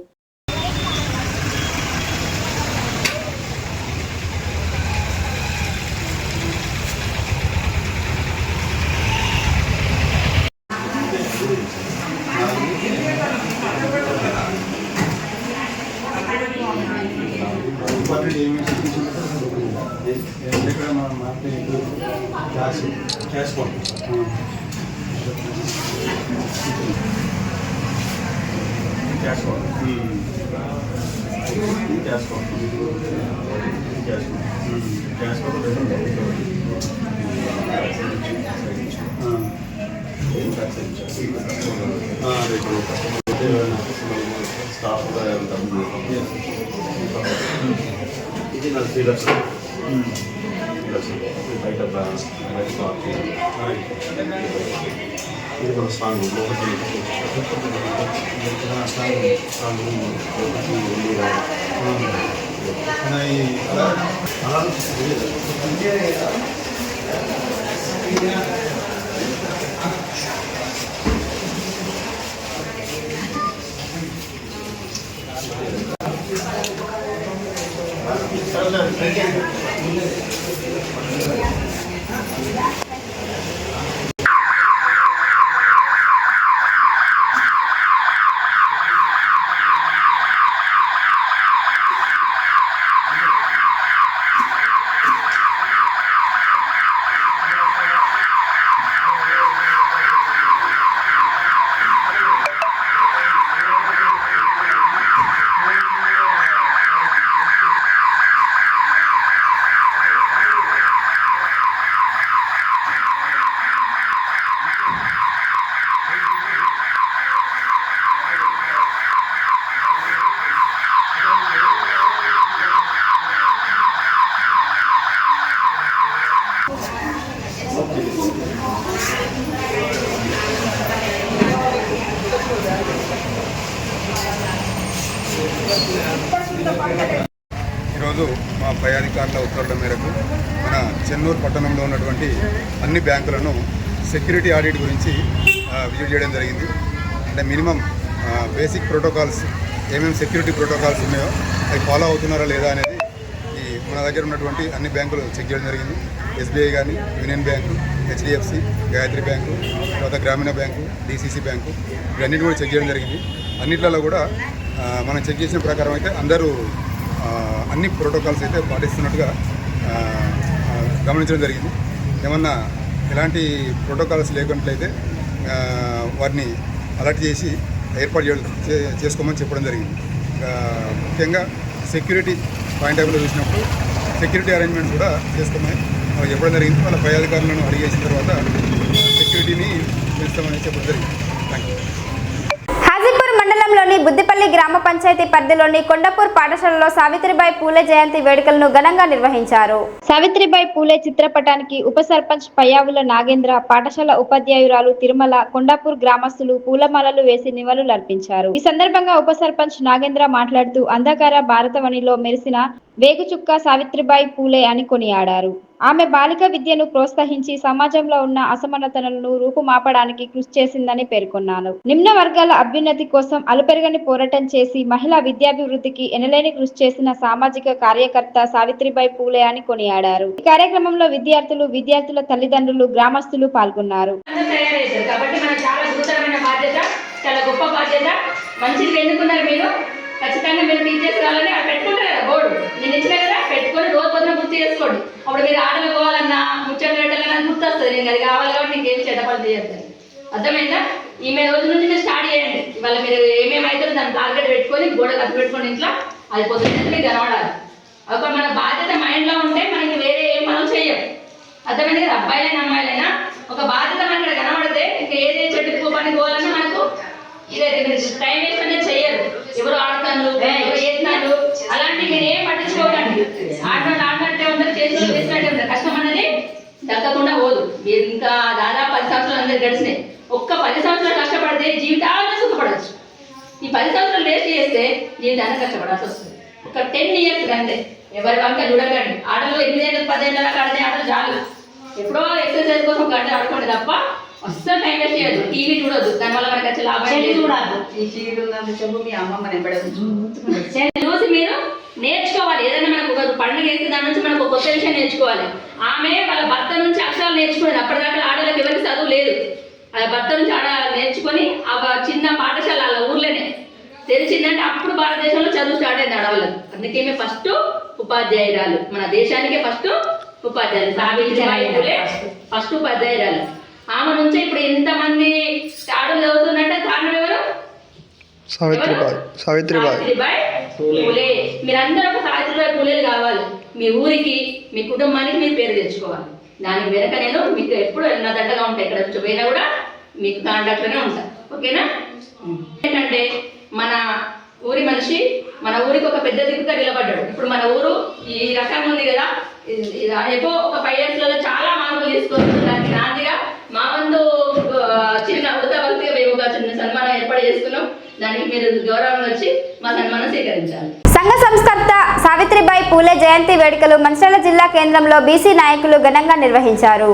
ఈరోజు మా పై అధికారుల ఉత్తర్వుల మేరకు మన చెన్నూరు పట్టణంలో ఉన్నటువంటి అన్ని బ్యాంకులను సెక్యూరిటీ ఆడిట్ గురించి విజిట్ చేయడం జరిగింది. అంటే మినిమం బేసిక్ ప్రోటోకాల్స్ ఏమేమి సెక్యూరిటీ ప్రోటోకాల్స్ ఉన్నాయో అవి ఫాలో అవుతున్నారా లేదా అనేది మన దగ్గర ఉన్నటువంటి అన్ని బ్యాంకులు చెక్ చేయడం జరిగింది. ఎస్బీఐ కానీ, union bank, HDFC, Gayatri bank, తర్వాత గ్రామీణ బ్యాంకు, డిసిసి బ్యాంకు, ఇవన్నిటి కూడా చెక్ చేయడం జరిగింది. అన్నిట్లలో కూడా మనం చెక్ చేసిన ప్రకారం అయితే అందరూ అన్ని ప్రోటోకాల్స్ అయితే పాటిస్తున్నట్టుగా గమనించడం జరిగింది. ఏమన్నా ఎలాంటి ప్రోటోకాల్స్ లేకున్నట్లయితే వారిని అలర్ట్ చేసి ఏర్పాటు చేసుకోమని చెప్పడం జరిగింది. ముఖ్యంగా సెక్యూరిటీ పాయింట్ ఆఫ్ వ్యూలో చూసినప్పుడు సెక్యూరిటీ అరేంజ్మెంట్స్ కూడా చేసుకోమని చెప్పడం జరిగింది. వాళ్ళ పై అధికారులను అడిగేసిన తర్వాత సెక్యూరిటీని పెంచుతామని చెప్పడం జరిగింది. Thank you. హాజీపూర్ మండలంలోని బుద్దిపల్లి గ్రామ పంచాయతీ పరిధిలోని కొండపూర్ పాఠశాలలో సావిత్రిబాయి పూలే జయంతి వేడుకలను ఘనంగా నిర్వహించారు. సావిత్రిబాయి పూలే చిత్రపటానికి ఉప సర్పంచ్ పయ్యావుల నాగేంద్ర, పాఠశాల ఉపాధ్యాయురాలు తిరుమల, కొండాపూర్ గ్రామస్తులు పూలమాలలు వేసి నివాళులర్పించారు. ఈ సందర్భంగా ఉప సర్పంచ్ నాగేంద్ర మాట్లాడుతూ అంధకార భారతవనిలో మెరిసిన వేగుచుక్క సావిత్రిబాయి పూలే అని కొనియాడారు. ఆమె బాలిక విద్యను ప్రోత్సహించి సమాజంలో ఉన్న అసమానతలను రూపుమాపడానికి కృషి చేసిందని పేర్కొన్నారు. నిమ్న వర్గాల అభ్యున్నతి కోసం అలుపెరగని పోరాటం చేసి మహిళా విద్యాభివృద్ధికి ఎనలేని కృషి చేసిన సామాజిక కార్యకర్త సావిత్రిబాయి పూలే అని కొనియాడారు. ఈ కార్యక్రమంలో విద్యార్థులు, విద్యార్థుల తల్లిదండ్రులు, గ్రామస్తులు పాల్గొన్నారు. ఖచ్చితంగా మీరు టీచర్స్ కావాలని అక్కడ పెట్టుకుంటారు కదా బోర్డు, నేను ఇచ్చినా కదా పెట్టుకొని రోజు పొద్దున గుర్తు చేసుకోండి. అప్పుడు మీరు ఆటలు పోవాలన్నా ముచ్చట్లు పెట్టాలన్నా గుర్తు వస్తుంది. నేను అది కావాలి కాబట్టి నీకు ఏం చెడ్డ పని చేయొద్దు. అర్థమైందా? ఈమె రోజు నుంచి మీరు స్టార్ట్ చేయండి. ఇవాళ మీరు ఏమేమి అవుతుందో దాన్ని టార్గెట్ పెట్టుకొని గోడ కట్టు పెట్టుకోండి. ఇంట్లో అది పొద్దున్న మీకు కనబడాలి. ఒక మన బాధ్యత మైండ్లో ఉంటే మనకి వేరే ఏం మనం చెయ్యం. అర్థమైంది కదా? అబ్బాయిలైనా అమ్మాయిలైనా ఒక బాధ్యత మనకి ఇక్కడ కనబడితే ఇంకా ఏదే చెట్టుకు పోపని పోవాలన్నా మనకు ఇదైతే మీరు టైం వేస్ట్ అనేది చెయ్యరు. ఎవరు ఆడతాను, ఎవరు చేస్తున్నారు అలాంటి మీరు ఏం పట్టించుకోకండి. ఆడినట్టే ఉంటారు, చేసినట్టు చేసినట్టే ఉంటారు. కష్టం అనేది దక్కకుండా పోదు. మీరు ఇంకా దాదాపు 10 సంవత్సరాలు అందరు గడిచినాయి. ఒక్క 10 సంవత్సరాలు కష్టపడితే జీవితాలను సుఖపడవచ్చు. ఈ 10 సంవత్సరాలు వేస్ట్ చేస్తే జీవితాన్ని కష్టపడాల్సి వస్తుంది. ఒక 10 ఇయర్స్ అంతే. ఎవరి వంక చూడకండి. ఆటలు 8 ఏళ్ళు 10 ఏళ్ళ ఆడితే ఆటలు చాలు. ఎప్పుడో ఎక్సర్సైజ్ కోసం గంట ఆడుకోండి తప్ప అస్సలు టైం వేస్ట్ చేయదు. టీవీ చూడొద్దు, దానివల్ల మనకి వచ్చే లాభం చూడాలి. ఈ సీరియల్ చెప్పు మీ అమ్మమ్మ చూసి మీరు నేర్చుకోవాలి. ఏదైనా మనకు ఒక పండుగ వేస్తే దాని నుంచి మనకు ఒక కొత్త విషయం నేర్చుకోవాలి. ఆమె వాళ్ళ భర్త నుంచి అక్షరాలు నేర్చుకునేది. అప్పటిదాకా ఆడలకు ఎవరికి చదువు లేదు. ఆ భర్త నుంచి నేర్చుకొని ఆ చిన్న పాఠశాల వాళ్ళ ఊర్లోనే తెలిసిందంటే అప్పుడు భారతదేశంలో చదువు స్టార్ట్ అయింది ఆడవాళ్ళకి. అందుకే మేము ఫస్ట్ ఉపాధ్యాయురాలు, మన దేశానికే ఫస్ట్ ఉపాధ్యాయులు. సావిత్రిబాయి పూలే ఫస్ట్ ఉపాధ్యాయురాలు. ఆమె నుంచి ఇప్పుడు ఇంతమంది ఆడలు చదువుతున్నట్టే కారణం ఎవరు? సావిత్రిబాయి పూలే. మీరందరూ ఒక సావిత్రిబాయి పూలేలు కావాలి. మీ ఊరికి, మీ కుటుంబానికి మీరు పేరు తెచ్చుకోవాలి. దానికి వెనక నేను మీకు ఎప్పుడు నా దగ్గరగా ఉంటాయి. ఇక్కడ నుంచి పోయినా కూడా మీకు కాంటాక్ట్లోనే ఉంటాను. ఓకేనా? ఏంటంటే మన ఊరి మనిషి మన ఊరికి ఒక పెద్ద దిక్కుగా నిలబడ్డాడు. ఇప్పుడు మన ఊరు ఈ రకంగా ఉంది కదా. ఎప్పుడో ఒక 5 yearsలలో చాలా మార్పులు తీసుకొస్తుంది. దానికి నాందిగా మా వంతు చిన్న వృత్తభక్తిగా మేము ఒక చిన్న సన్మానం ఏర్పాటు చేసుకున్నాం. దానికి మీరు గౌరవం వచ్చి మా సన్మానం స్వీకరించాలి. సంఘ సంస్కర్త సావిత్రిబాయి పూలే జయంతి వేడుకలు మంచిర్యాల జిల్లా కేంద్రంలో బీసీ నాయకులు ఘనంగా నిర్వహించారు.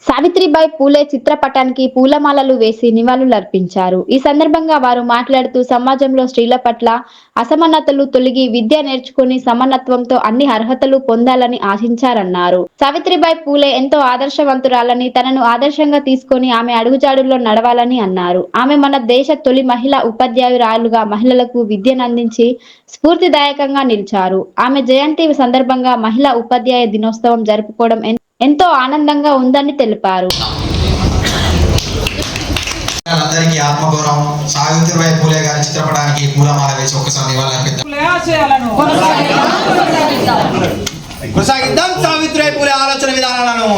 సావిత్రిబాయి పూలే చిత్రపటానికి పూలమాలలు వేసి నివాళులర్పించారు. ఈ సందర్భంగా వారు మాట్లాడుతూ సమాజంలో స్త్రీల పట్ల అసమానతలు తొలగి విద్య నేర్చుకుని సమానత్వంతో అన్ని అర్హతలు పొందాలని ఆశించారన్నారు. సావిత్రిబాయి పూలే ఎంతో ఆదర్శవంతురాలని, తనను ఆదర్శంగా తీసుకొని ఆమె అడుగుజాడుల్లో నడవాలని అన్నారు. ఆమె మన దేశ తొలి మహిళా ఉపాధ్యాయురాలుగా మహిళలకు విద్యనందించి స్ఫూర్తిదాయకంగా నిలిచారు. ఆమె జయంతి సందర్భంగా మహిళా ఉపాధ్యాయ దినోత్సవం జరుపుకోవడం ఎంతో ఆనందంగా ఉందని తెలిపారు. అందరికీ ఆత్మగౌరవం. సావిత్రిబాయి పూలే గారి చిత్రపటానికి పూలమాల వేసి ఒకసారి కొనసాగిద్దాం. సావిత్రిబాయి పూలే ఆలోచన విధానాలను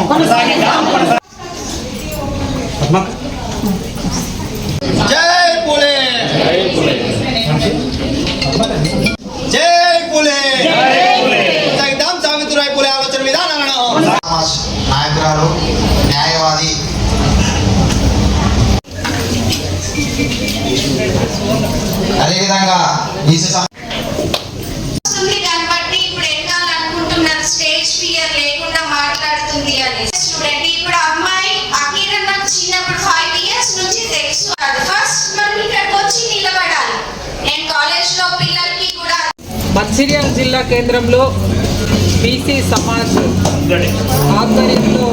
జై పూలే, జై పూలే. కొనసాగిద్దాం సావిత్రిబాయి పూలే ఆలోచన విధానాలను. నాయకురాలు, న్యాయవాది, అదేవిధంగా కాబట్టి ఇప్పుడు ఎక్కాలనుకుంటున్నారు. స్టేజ్ ఫియర్ లేకుండా మాట్లాడుతుంది అని స్టూడెంట్. ఇప్పుడు అమ్మాయి అఖీర నాకు చిన్నప్పుడు 5 years నుంచి తెలుసు. ఫస్ట్ మనం ఇక్కడికి వచ్చి నిలబడాలి. నేను కాలేజ్ లో పిల్లలకి కూడా మంచిర్యాల జిల్లా కేంద్రంలో బీసీ సమాజ్ ఆధ్వర్యంలో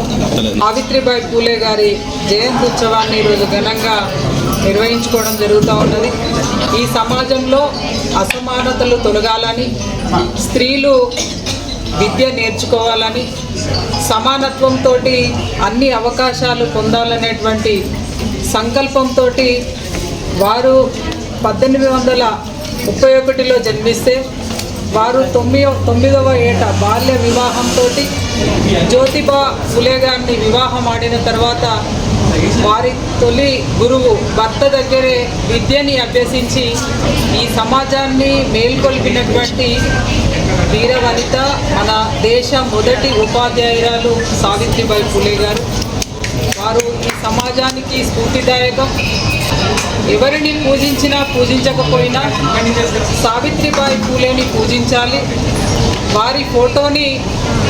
సావిత్రిబాయి పూలే గారి జయంతి ఉత్సవాన్ని ఈరోజు ఘనంగా నిర్వహించుకోవడం జరుగుతూ ఉన్నది. ఈ సమాజంలో అసమానతలు తొలగాలని, స్త్రీలు విద్య నేర్చుకోవాలని, సమానత్వంతో అన్ని అవకాశాలు పొందాలనేటువంటి సంకల్పంతో వారు 1831లో జన్మిస్తే వారు 9వ ఏట బాల్య వివాహంతో జ్యోతిబా ఫులే గారిని వివాహం ఆడిన తర్వాత వారి తొలి గురువు భర్త దగ్గరే విద్యని అభ్యసించి ఈ సమాజాన్ని మేల్కొల్పినటువంటి వీరవనిత మన దేశ మొదటి ఉపాధ్యాయురాలు సావిత్రిబాయి పూలే గారు. వారు ఈ సమాజానికి స్ఫూర్తిదాయకం. ఎవరిని పూజించినా పూజించకపోయినా సావిత్రిబాయి పూలేని పూజించాలి. వారి ఫోటోని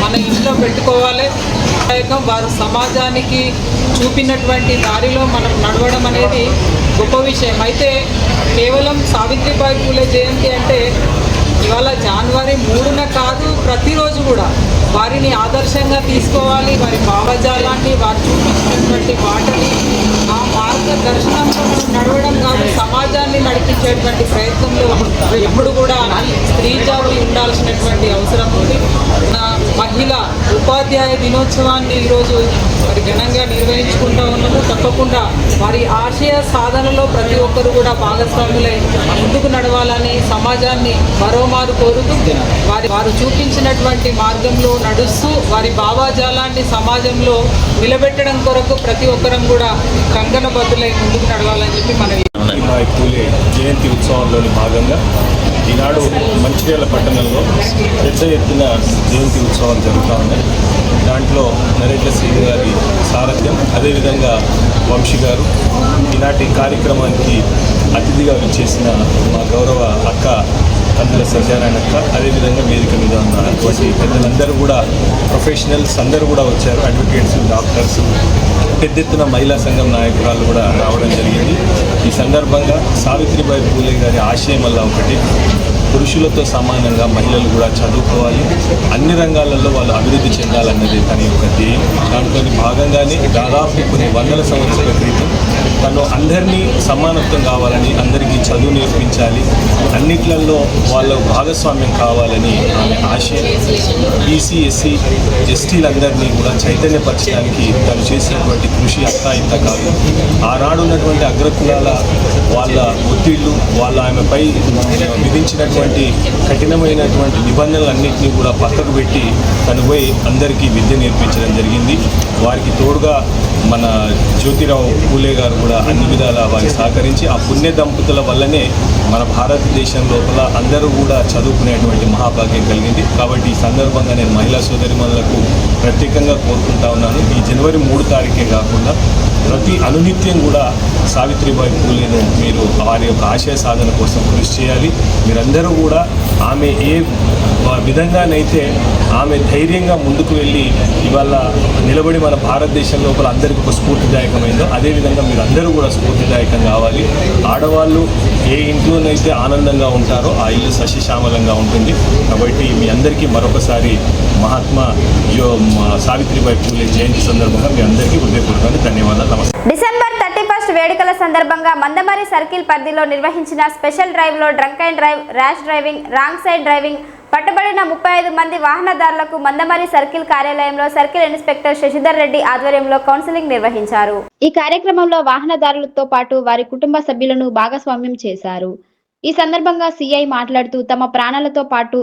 మన ఇంట్లో పెట్టుకోవాలి. వారు సమాజానికి చూపినటువంటి దారిలో మనం నడవడం అనేది గొప్ప విషయం. అయితే కేవలం సావిత్రిబాయి పూలే జయంతి అంటే ఇవాళ జనవరి 3న కాదు, ప్రతిరోజు కూడా వారిని ఆదర్శంగా తీసుకోవాలి. వారి భావజాలాన్ని, వారు చూపించినటువంటి వాటిని ఆ మార్గదర్శనంలో నడవడం కాదు, సమాజాన్ని నడిపించేటువంటి ప్రయత్నంలో ఎప్పుడు కూడా స్త్రీ జాతి ఉండాల్సినటువంటి అవసరం ఉంది. మహిళా ఉపాధ్యాయ దినోత్సవాన్ని ఈరోజు మరి ఘనంగా నిర్వహించుకుంటూ ఉన్నాము. తప్పకుండా వారి ఆశయ సాధనలో ప్రతి ఒక్కరు కూడా భాగస్వాములై ముందుకు నడవాలని సమాజాన్ని మరోమారు కోరుతూ వారు చూపించినటువంటి మార్గంలో నడుస్తూ వారి భావజాలాన్ని సమాజంలో నిలబెట్టడం కొరకు ప్రతి ఒక్కరం కూడా కంకణబద్దులై ముందుకు నడవాలని చెప్పి మనవి. సావిత్రిబాయి పూలే జయంతి ఉత్సవంలోని భాగంగా ఈనాడు మంచిర్యాల పట్టణంలో పెద్ద ఎత్తున జయంతి ఉత్సవాలు జరుగుతూ ఉన్నాయి. దాంట్లో నరేంద్ర శ్రీని గారి సారథ్యం, అదేవిధంగా వంశీ గారు ఈనాటి కార్యక్రమానికి అతిథిగా విచ్చేసిన మా గౌరవ అక్క అందులో సత్యనారాయణ అక్క, అదేవిధంగా వేదిక మీద ఉన్న పెద్దలందరూ కూడా ప్రొఫెషనల్స్ అందరూ కూడా వచ్చారు. అడ్వకేట్స్, డాక్టర్స్, పెద్ద ఎత్తున మహిళా సంఘం నాయకురాలు కూడా రావడం జరిగింది. ఈ సందర్భంగా సావిత్రిబాయి పూలే గారి ఆశయం వల్ల ఒకటి, పురుషులతో సమానంగా మహిళలు కూడా చదువుకోవాలి, అన్ని రంగాలలో వాళ్ళు అభివృద్ధి చెందాలన్నది తన యొక్క ధ్యేయం. దాంట్లో భాగంగానే దాదాపు కొన్ని వందల సంవత్సరాల క్రితం తను అందరినీ సమానత్వం కావాలని, అందరికీ చదువు నేర్పించాలి, అన్నిట్లలో వాళ్ళ భాగస్వామ్యం కావాలని ఆమె ఆశయం. బీసీ, ఎస్సీ, ఎస్టీలందరినీ కూడా చైతన్యపరచడానికి తను చేసినటువంటి కృషి అంతా ఇంత కాదు. ఆనాడున్నటువంటి అగ్రకులాల వాళ్ళ ఒత్తిళ్లు, వాళ్ళ ఆమెపై విధించినటువంటి కఠినమైనటువంటి నిబంధనలన్నింటినీ కూడా పక్కకు పెట్టి తను పోయి అందరికీ విద్య నేర్పించడం జరిగింది. వారికి తోడుగా మన జ్యోతిరావు పూలే గారు కూడా అన్ని విధాలా వారికి సహకరించి ఆ పుణ్య దంపతుల వల్లనే మన భారతదేశం లోపల అందరూ కూడా చదువుకునేటువంటి మహాభాగ్యం కలిగింది. కాబట్టి ఈ సందర్భంగా నేను మహిళా సోదరిమణులకు ప్రత్యేకంగా కోరుకుంటా ఉన్నాను. ఈ జనవరి 3 తారీఖే కాకుండా ప్రతి అనునిత్యం కూడా సావిత్రిబాయి పూలేను మీరు వారి యొక్క ఆశయ సాధన కోసం కృషి చేయాలి. మీరందరూ కూడా ఆమె ఏ విధంగానైతే ఆమె ధైర్యంగా ముందుకు వెళ్ళి ఇవాళ నిలబడి మన భారతదేశం లోపల అందరికీ ఒక స్ఫూర్తిదాయకమైందో అదేవిధంగా మీరు అందరూ కూడా స్ఫూర్తిదాయకం కావాలి. ఆడవాళ్ళు ఏ ఇంట్లోనైతే ఆనందంగా ఉంటారో ఆ ఇల్లు సస్యశ్యామలంగా ఉంటుంది. కాబట్టి మీ అందరికీ మరొకసారి మహాత్మా సావిత్రిబాయి పూలే జయంతి సందర్భంగా మీ అందరికీ హృదయపూర్వకంగా ధన్యవాదాలు. నమస్తే. డిసెంబర్ 31 వేడుకల సందర్భంగా మందమరి సర్కిల్ పరిధిలో నిర్వహించిన స్పెషల్ డ్రైవ్లో drunk and drive, rash driving, wrong side driving పట్టుబడిన 35 మంది వాహనదారులకు మందమరి సర్కిల్ కార్యాలయంలో సర్కిల్ ఇన్స్పెక్టర్ శశిధర్ రెడ్డి ఆధ్వర్యంలో కౌన్సిలింగ్ నిర్వహించారు. ఈ కార్యక్రమంలో వాహనదారులతో పాటు వారి కుటుంబ సభ్యులను భాగస్వామ్యం చేశారు. ఈ సందర్భంగా సిఐ మాట్లాడుతూ తమ ప్రాణాలతో పాటు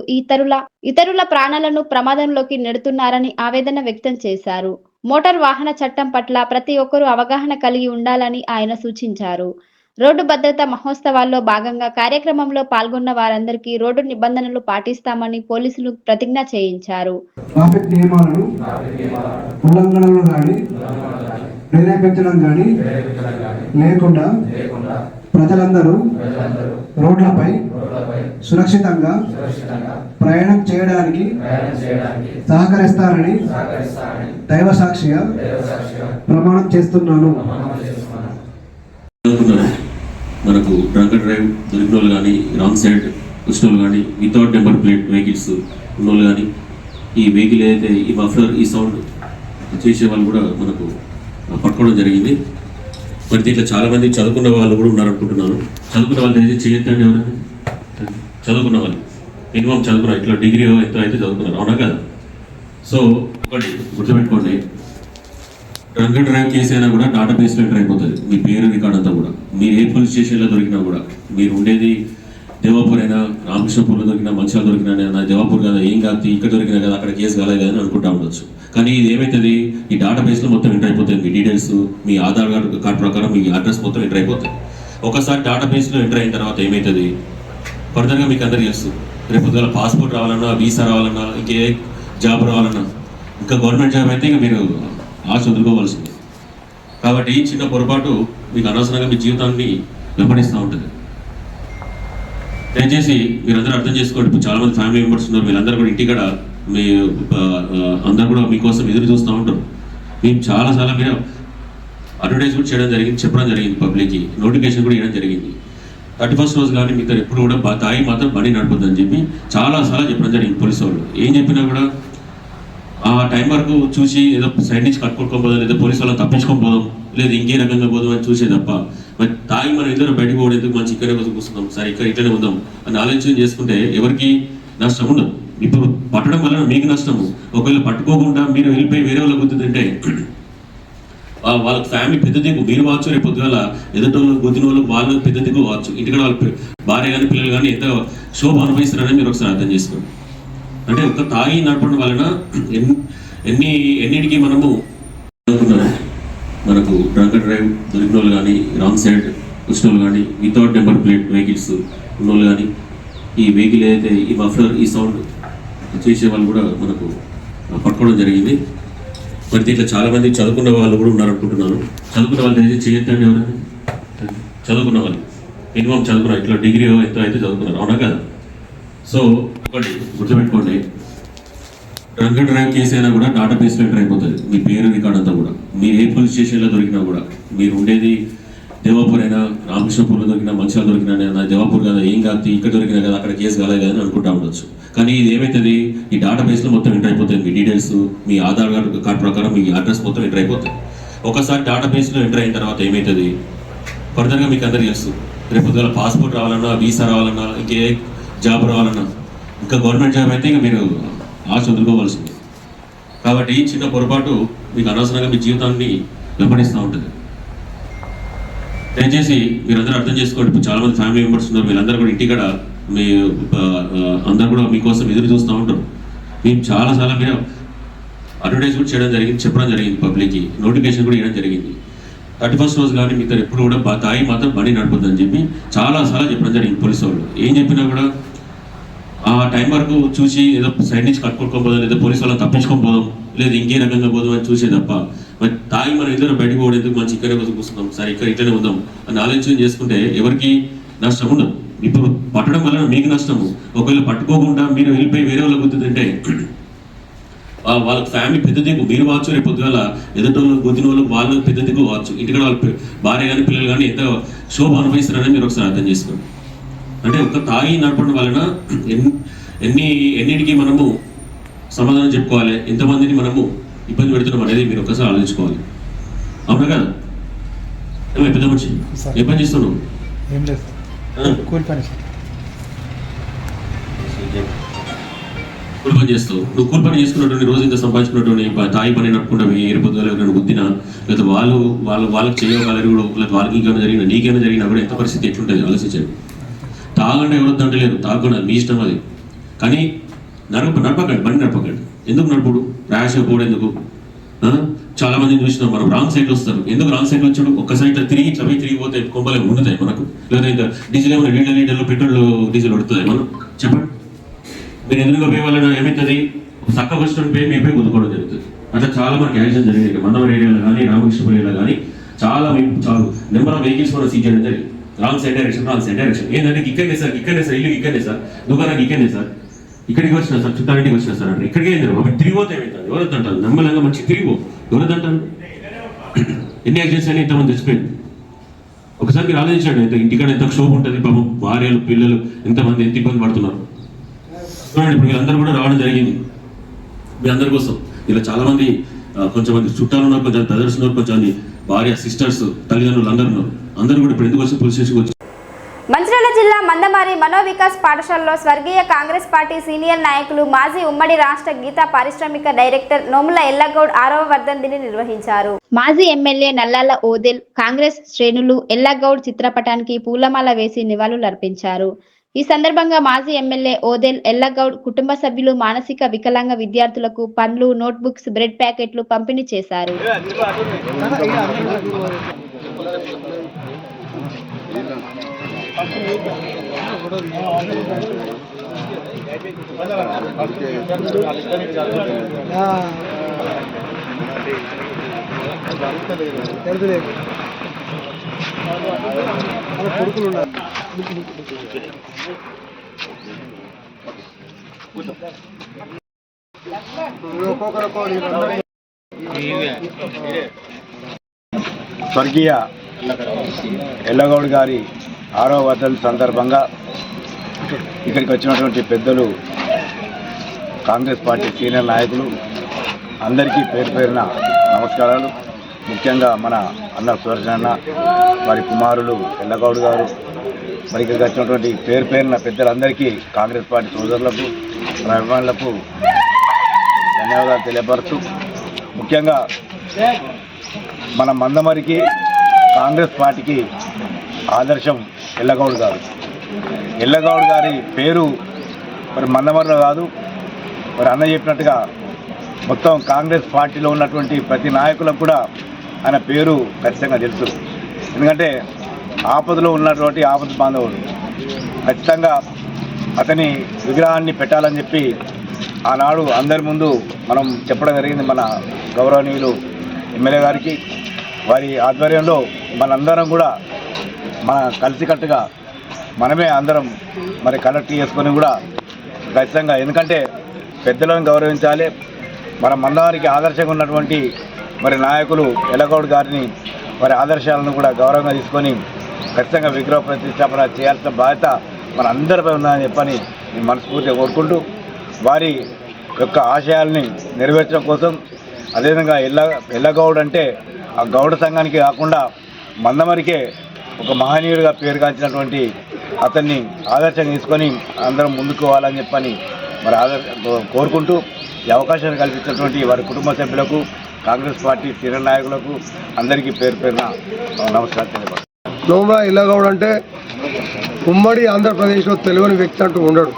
ఇతరుల ప్రాణాలను ప్రమాదంలోకి నెడుతున్నారని ఆవేదన వ్యక్తం చేశారు. మోటార్ వాహన చట్టం పట్ల ప్రతి ఒక్కరూ అవగాహన కలిగి ఉండాలని ఆయన సూచించారు. రోడ్డు భద్రతా మహోత్సవాల్లో భాగంగా కార్యక్రమంలో పాల్గొన్న వారందరికీ రోడ్డు నిబంధనలు పాటిస్తామని పోలీసులు ప్రతిజ్ఞ చేయించారు. ట్రాఫిక్ నియమాలను ఉల్లంఘనలు కానీ ప్రేరేపించడం కానీ లేకుండా ప్రజలందరూ రోడ్లపై సురక్షితంగా ప్రయాణం చేయడానికి సహకరిస్తారని దైవ సాక్షిగా ప్రమాణం చేస్తున్నాను. మనకు డ్రంక్ డ్రైవ్ దొరికిన వాళ్ళు కానీ, రాంగ్ సైడ్ వచ్చిన వాళ్ళు కానీ, వితౌట్ నెంబర్ ప్లేట్ వెహికల్స్ ఉన్న వాళ్ళు కానీ, ఈ వెహికల్ ఏదైతే ఈ మఫ్లర్ ఈ సౌండ్ చేసే వాళ్ళు కూడా మనకు పట్టుకోవడం జరిగింది. మరి దీంట్లో చాలామంది చదువుకున్న వాళ్ళు కూడా ఉన్నారనుకుంటున్నాను. చదువుకున్న వాళ్ళు అయితే చేయొద్దండి. ఎవరైనా చదువుకున్న వాళ్ళు మినిమం చదువుకున్నారు, ఇట్లా డిగ్రీ ఎంతో అయితే చదువుకున్నారు, అవునా కదా? సో ఒకటి గుర్తుపెట్టుకోండి, డ్రంక్ డ్రైవ్ కేసు అయినా కూడా డేటాబేస్లో ఎంటర్ అయిపోతుంది. మీ పేరు రికార్డ్ అంతా కూడా, మీరు ఏ పోలీస్ స్టేషన్లో దొరికినా కూడా, మీరు ఉండేది దేవాపూర్ అయినా, రామకృష్ణపూర్లో దొరికినా, మంచిగా దొరికినా, దేవాపూర్ కదా ఏం కాదు, ఇక్కడ దొరికినా కదా అక్కడ కేసు కాలేదు కదా అని అనుకుంటా ఉండొచ్చు. కానీ ఇది ఏమవుతుంది, ఈ డేటాబేస్లో మొత్తం ఎంటర్ అయిపోతుంది. మీ డీటెయిల్స్, మీ ఆధార్ కార్డు ప్రకారం మీ అడ్రస్ మొత్తం ఎంటర్ అయిపోతుంది. ఒకసారి డేటాబేస్లో ఎంటర్ అయిన తర్వాత ఏమవుతుంది, ఫర్దర్గా మీకు అందరికీ తెలుసు, రేపు పొద్దున పాస్పోర్ట్ రావాలన్నా, వీసా రావాలన్నా, ఇంకే జాబ్ రావాలన్నా, ఇంకా గవర్నమెంట్ జాబ్ అయితే ఇంకా మీరు ఆశ వదులుకోవాల్సింది. కాబట్టి ఈ చిన్న పొరపాటు మీకు అనవసరంగా మీ జీవితాన్ని వెంబడిస్తూ ఉంటుంది. దయచేసి మీరందరూ అర్థం చేసుకోండి. ఇప్పుడు చాలామంది ఫ్యామిలీ మెంబర్స్ ఉన్నారు, వీళ్ళందరూ కూడా ఇంటికాడ మీ అందరూ కూడా మీకోసం ఎదురు చూస్తూ ఉంటారు. మేము చాలా మీరు అడ్వర్టైజ్ కూడా చేయడం జరిగింది, చెప్పడం జరిగింది, పబ్లిక్కి నోటిఫికేషన్ కూడా ఇవ్వడం జరిగింది. 31st రోజు కానీ మీకు ఎప్పుడు కూడా తాగి మాత్రం బండి నడపొద్దని చెప్పి చాలాసార్లు చెప్పడం జరిగింది. పోలీసు వాళ్ళు ఏం చెప్పినా కూడా ఆ టైం వరకు చూసి ఏదో సైడ్ నుంచి కట్టుకోకపోదాం, లేదా పోలీసు వాళ్ళని తప్పించుకోకపోదాం, లేదా ఇంకే రకంగా పోదాం అని చూసే తప్ప మరి తాగి మనం ఇద్దరు బయటకు పోవడం ఎందుకు, మంచి ఇక్కడే కూర్చుందాం, సరే ఇట్లనే ఉందాం అని ఆలోచన చేసుకుంటే ఎవరికి నష్టం ఉండదు. ఇప్పుడు పట్టడం వలన మీకు నష్టము. ఒకవేళ పట్టుకోకుండా మీరు వెళ్ళిపోయి వేరే వాళ్ళ గుర్తుంటే వాళ్ళకి ఫ్యామిలీ పెద్ద దిగు మీరు కావచ్చు, రేపు పొద్దుగాల ఎదుటోళ్ళు గుద్దిన వాళ్ళకి వాళ్ళు పెద్ద దిగు కావచ్చు. ఇంటికాడ వాళ్ళ భార్య కానీ పిల్లలు కానీ ఎంత శోభ అనుభవిస్తారని మీరు ఒకసారి అర్థం చేసుకోండి. అంటే ఒక తాగి నడపడం వలన ఎన్నిటికీ మనము అనుకున్నాము. మనకు డ్రంక్ అండ్ డ్రైవ్ దొరికిన వాళ్ళు కానీ, రాంగ్ సైడ్ వచ్చిన వాళ్ళు కానీ, వితౌట్ నెంబర్ ప్లేట్ వెహికల్స్ ఉన్న వాళ్ళు కానీ, ఈ వెహికల్ ఏదైతే ఈ మఫ్లర్ ఈ సౌండ్ చేసే వాళ్ళు కూడా మనకు పట్టుకోవడం జరిగింది. మరి దీంట్లో చాలామంది చదువుకున్న వాళ్ళు కూడా ఉన్నారనుకుంటున్నాను. చదువుకున్న వాళ్ళు అయితే చేయొద్దండి, ఎవరైనా చదువుకున్న వాళ్ళు మినిమం చదువుకున్నారు, ఇట్లా డిగ్రీ ఎంతో అయితే చదువుకున్నారు, అవునా కదా? సో ఒకటి గుర్తుపెట్టుకోండి, డ్రంక్ అండ్ డ్రైవ్ కేసు అయినా కూడా డేటాబేస్లో ఎంటర్ అయిపోతుంది. మీ పేరు రికార్డ్ అంతా కూడా, మీరు ఏ పోలీస్ స్టేషన్లో దొరికినా కూడా, మీరు ఉండేది దేవాపూర్ అయినా, రామకృష్ణపూర్లో దొరికినా, మంచిర్యాల దొరికినా, దేవాపూర్ కదా, ఏం కాదు ఇక్కడ దొరికినా కదా, అక్కడ కేసు కాలేదు కదా అని అనుకుంటా ఉండొచ్చు. కానీ ఇది ఏమవుతుంది, ఈ డేటాబేస్లో మొత్తం ఎంటర్ అయిపోతుంది. మీ డీటెయిల్స్, మీ ఆధార్ కార్డు ప్రకారం మీ అడ్రస్ మొత్తం ఎంటర్ అయిపోతుంది. ఒకసారి డేటాబేస్లో ఎంటర్ అయిన తర్వాత ఏమవుతుంది, ఫర్దర్గా మీకు అందరికీ తెలుసు, రేపు పొద్దున పాస్పోర్ట్ రావాలన్నా, వీసా రావాలన్నా, ఇంకే జాబ్ రావాలన్నా, ఇంకా గవర్నమెంట్ జాబ్ అయితే ఇంకా మీరు ఆశ వదులుకోవాల్సింది. కాబట్టి ఈ చిన్న పొరపాటు మీకు అనవసరంగా మీ జీవితాన్ని వెంబడిస్తూ ఉంటుంది. దయచేసి మీరందరూ అర్థం చేసుకోండి. ఇప్పుడు చాలామంది ఫ్యామిలీ మెంబర్స్ ఉన్నారు, వీళ్ళందరూ కూడా ఇంటికాడ మీ అందరూ కూడా మీకోసం ఎదురు చూస్తూ ఉంటారు. మేము చాలా మీరు అడ్వర్టైజ్ కూడా చేయడం జరిగింది, చెప్పడం జరిగింది, పబ్లిక్కి నోటిఫికేషన్ కూడా ఇవ్వడం జరిగింది. 31st రోజు కానీ మీకు ఎప్పుడు కూడా తాగి మాత్రం బండి నడపొద్దని చెప్పి చాలాసార్లు చెప్పడం జరిగింది. పోలీసు వాళ్ళు ఏం చెప్పినా కూడా ఆ టైం వరకు చూసి ఏదో సైడ్ నుంచి కట్టుకోకపోదాం, లేదా పోలీసు వాళ్ళని తప్పించుకోకపోదాం, లేదా ఇంకే రకంగా పోదాం అని చూసే తప్ప మరి తాగి మనం ఇద్దరు బయటకు పోవడం ఎందుకు, మంచి ఇక్కడే కూర్చుందాం, సరే ఇట్లనే ఉందాం అని ఆలోచన చేసుకుంటే ఎవరికి నష్టం ఉండదు. ఇప్పుడు పట్టడం వలన మీకు నష్టము. ఒకవేళ పట్టుకోకుండా మీరు వెళ్ళిపోయి వేరే వాళ్ళ గుర్తుంటే వాళ్ళకి ఫ్యామిలీ పెద్ద దిగు మీరు కావచ్చు, రేపు పొద్దుగాల ఎదుటోళ్ళు గుద్దిన వాళ్ళకి వాళ్ళు పెద్ద దిగు కావచ్చు. ఇంటికాడ వాళ్ళ భార్య కానీ పిల్లలు కానీ ఎంత శోభ అనుభవిస్తారని మీరు ఒకసారి అర్థం చేసుకోండి. అంటే ఒక తాగి నడపడం వలన ఎన్నిటికీ మనము సమాధానం చెప్పుకోవాలి, ఎంతమందిని మనము ఇబ్బంది పెడుతున్నాం అనేది మీరు ఒకసారి ఆలోచించుకోవాలి, అవునా కదా? ఏమో పెద్ద మనిషి ఏ పని చేస్తున్నావు? ఏం లేదు, కూలి పని చేస్తావు. నువ్వు కూలి పని చేసుకున్నటువంటి రోజు ఇంత సంపాదించుకున్నటువంటి తాయి పని నడుపుకుంటా ఏరిపోతుంది గుద్దినా, లేదా వాళ్ళకి చేయగలరు కూడా, లేదా వాళ్ళకి ఇంకేమైనా జరిగినా, నీకేమైనా జరిగినా కూడా ఎంత పరిస్థితి ఎట్లుంటుంది ఆలోచించండి. తాగండి ఎవరు తంటలేరు, తాగకుండా మీ ఇష్టం అది. కానీ నడపకండి, బండి నడపకండి. ఎందుకు నడుపుడు, ర్యాష్గా పోవడం ఎందుకు? చాలా మందిని చూసినాం మనం, రాంగ్ సైడ్ వస్తారు. ఎందుకు రాంగ్ సైడ్ వచ్చాడు? ఒక్క సైడ్ తిరిగి ఇట్లా పోయి తిరిగి పోతే కొంపలే ఉండుతాయి మనకు, లేదా ఇంకా డీజిల్ ఏమైనా లీటర్లో పెట్రోల్ డీజిల్ పడుతుంది మనం, చెప్పండి. మీరు ఎదురుగా పోయే వాళ్ళ ఏమవుతుంది, చక్కగా వచ్చిన పోయి మీ పోయి గుద్దుకోవడం జరుగుతుంది. అట్లా చాలా మనకి యాక్సిడెంట్ జరిగింది. మందవరం ఏరియాలో కానీ, రామకృష్ణపురం ఏరియాలో కానీ చాలా నెంబర్ ఆఫ్ వెహికల్స్ కూడా సీజ్ చేయడం జరిగింది. రాంగ్ సైడ్ డైరెక్షన్ ఏంటంటే ఇక్కడనే సార్ ఇల్లు ఇక్కడనే సార్, దుకాణానికి ఇక్కడనే సార్, ఇక్కడికి వచ్చినా సార్, చుట్టానికి వచ్చినా సార్ అంటే ఇక్కడికి ఏంటి తిరిగిపోతే ఏమవుతుంది? ఎవరొద్దంటారు? నమ్మలంగా మంచి తిరిగిపో, ఎవరొద్దంటారు? ఎన్ని యాక్సిడెంట్స్ అని ఇంతమంది తెచ్చిపోయింది. ఒకసారి మీరు ఆలోచించండి, ఎంత ఇంటికాడ ఎంత క్షోభ ఉంటుంది, పాపం భార్యలు పిల్లలు ఎంతమంది ఎంత ఇబ్బంది పడుతున్నారు చూడండి. ఇప్పుడు వీళ్ళందరూ కూడా రావడం జరిగింది మీ అందరి కోసం. ఇలా చాలా మంది కొంచెంమంది చుట్టాలు ఉన్నారు, కొంచెం బ్రదర్స్ ఉన్నారు, కొంచెం భార్య సిస్టర్స్ తల్లిదండ్రులు అందరూ ఉన్నారు. అందరూ కూడా ఇప్పుడు ఎందుకు వచ్చి పోలీస్ స్టేషన్కి వచ్చి. మంచిర్యాల జిల్లా మందమారి మనోవికాస్ పాఠశాలలో స్వర్గీయ కాంగ్రెస్ పార్టీ సీనియర్ నాయకులు మాజీ ఉమ్మడి రాష్ట్ర గీతా పారిశ్రామిక డైరెక్టర్ నోముల ఎల్లగౌడ్ 6వ వర్ధంతిని నిర్వహించారు. మాజీ ఎమ్మెల్యే నల్లాల ఓదెల్ కాంగ్రెస్ శ్రేణులు ఎల్లగౌడ్ చిత్రపటానికి పూలమాల వేసి నివాళులర్పించారు. ఈ సందర్భంగా మాజీ ఎమ్మెల్యే ఓదెల్ ఎల్లగౌడ్ కుటుంబ సభ్యులు మానసిక వికలాంగ విద్యార్థులకు పండ్లు, నోట్బుక్స్, బ్రెడ్ ప్యాకెట్లు పంపిణీ చేశారు. స్వర్గీయ ఎల్లగౌడ్ గారి 6వ వర్ధంతి సందర్భంగా ఇక్కడికి వచ్చినటువంటి పెద్దలు, కాంగ్రెస్ పార్టీ సీనియర్ నాయకులు అందరికీ పేరు పేరున నమస్కారాలు. ముఖ్యంగా మన అన్న సుదర్శన వారి కుమారులు ఎల్లగౌడ్ గారు, మరి ఇక్కడికి వచ్చినటువంటి పేరు పేరున పెద్దలందరికీ, కాంగ్రెస్ పార్టీ సోదరులకు, అభిమానులకు ధన్యవాదాలు తెలియపరుస్తూ, ముఖ్యంగా మన మందమరికి కాంగ్రెస్ పార్టీకి ఆదర్శం ఎల్లగౌడ్ గారు. ఎల్లగౌడ్ గారి పేరు మరి మందమరిలో కాదు, మరి అన్న చెప్పినట్టుగా మొత్తం కాంగ్రెస్ పార్టీలో ఉన్నటువంటి ప్రతి నాయకులకు కూడా ఆయన పేరు ఖచ్చితంగా తెలుసు. ఎందుకంటే ఆపదలో ఉన్నటువంటి ఆపద బాంధవుడు. ఖచ్చితంగా అతని విగ్రహాన్ని పెట్టాలని చెప్పి ఆనాడు అందరి ముందు మనం చెప్పడం జరిగింది. మన గౌరవనీయులు ఎమ్మెల్యే గారికి, వారి ఆధ్వర్యంలో మనందరం కూడా మన కలిసికట్టుగా మనమే అందరం మరి కలెక్ట్ చేసుకొని కూడా ఖచ్చితంగా, ఎందుకంటే పెద్దలను గౌరవించాలి. మన మందవారికి ఆదర్శంగా ఉన్నటువంటి మరి నాయకులు ఎల్లగౌడ్ గారిని, వారి ఆదర్శాలను కూడా గౌరవంగా తీసుకొని ఖచ్చితంగా విగ్రహ ప్రతిష్టాపన చేయాల్సిన బాధ్యత మన అందరిపై ఉందని చెప్పని నేను మనస్ఫూర్తిగా కోరుకుంటూ, వారి యొక్క ఆశయాల్ని నెరవేర్చడం కోసం, అదేవిధంగా ఎల్లగౌడ్ అంటే ఆ గౌడ సంఘానికి కాకుండా మందమరికే ఒక మహనీయుడిగా పేరుగాంచినటువంటి అతన్ని ఆదర్శంగా తీసుకొని అందరం ముందుకు పోవాలని చెప్పని మరి కోరుకుంటూ, ఈ అవకాశాన్ని కల్పించినటువంటి వారి కుటుంబ సభ్యులకు, కాంగ్రెస్ పార్టీ సీనియర్ నాయకులకు అందరికీ పేరు పేరున నమస్కారం తెలియపరుస్తాను. నోముల ఎల్లగౌడ్ అంటే ఉమ్మడి ఆంధ్రప్రదేశ్లో తెలియని వ్యక్తి అంటూ ఉండడు.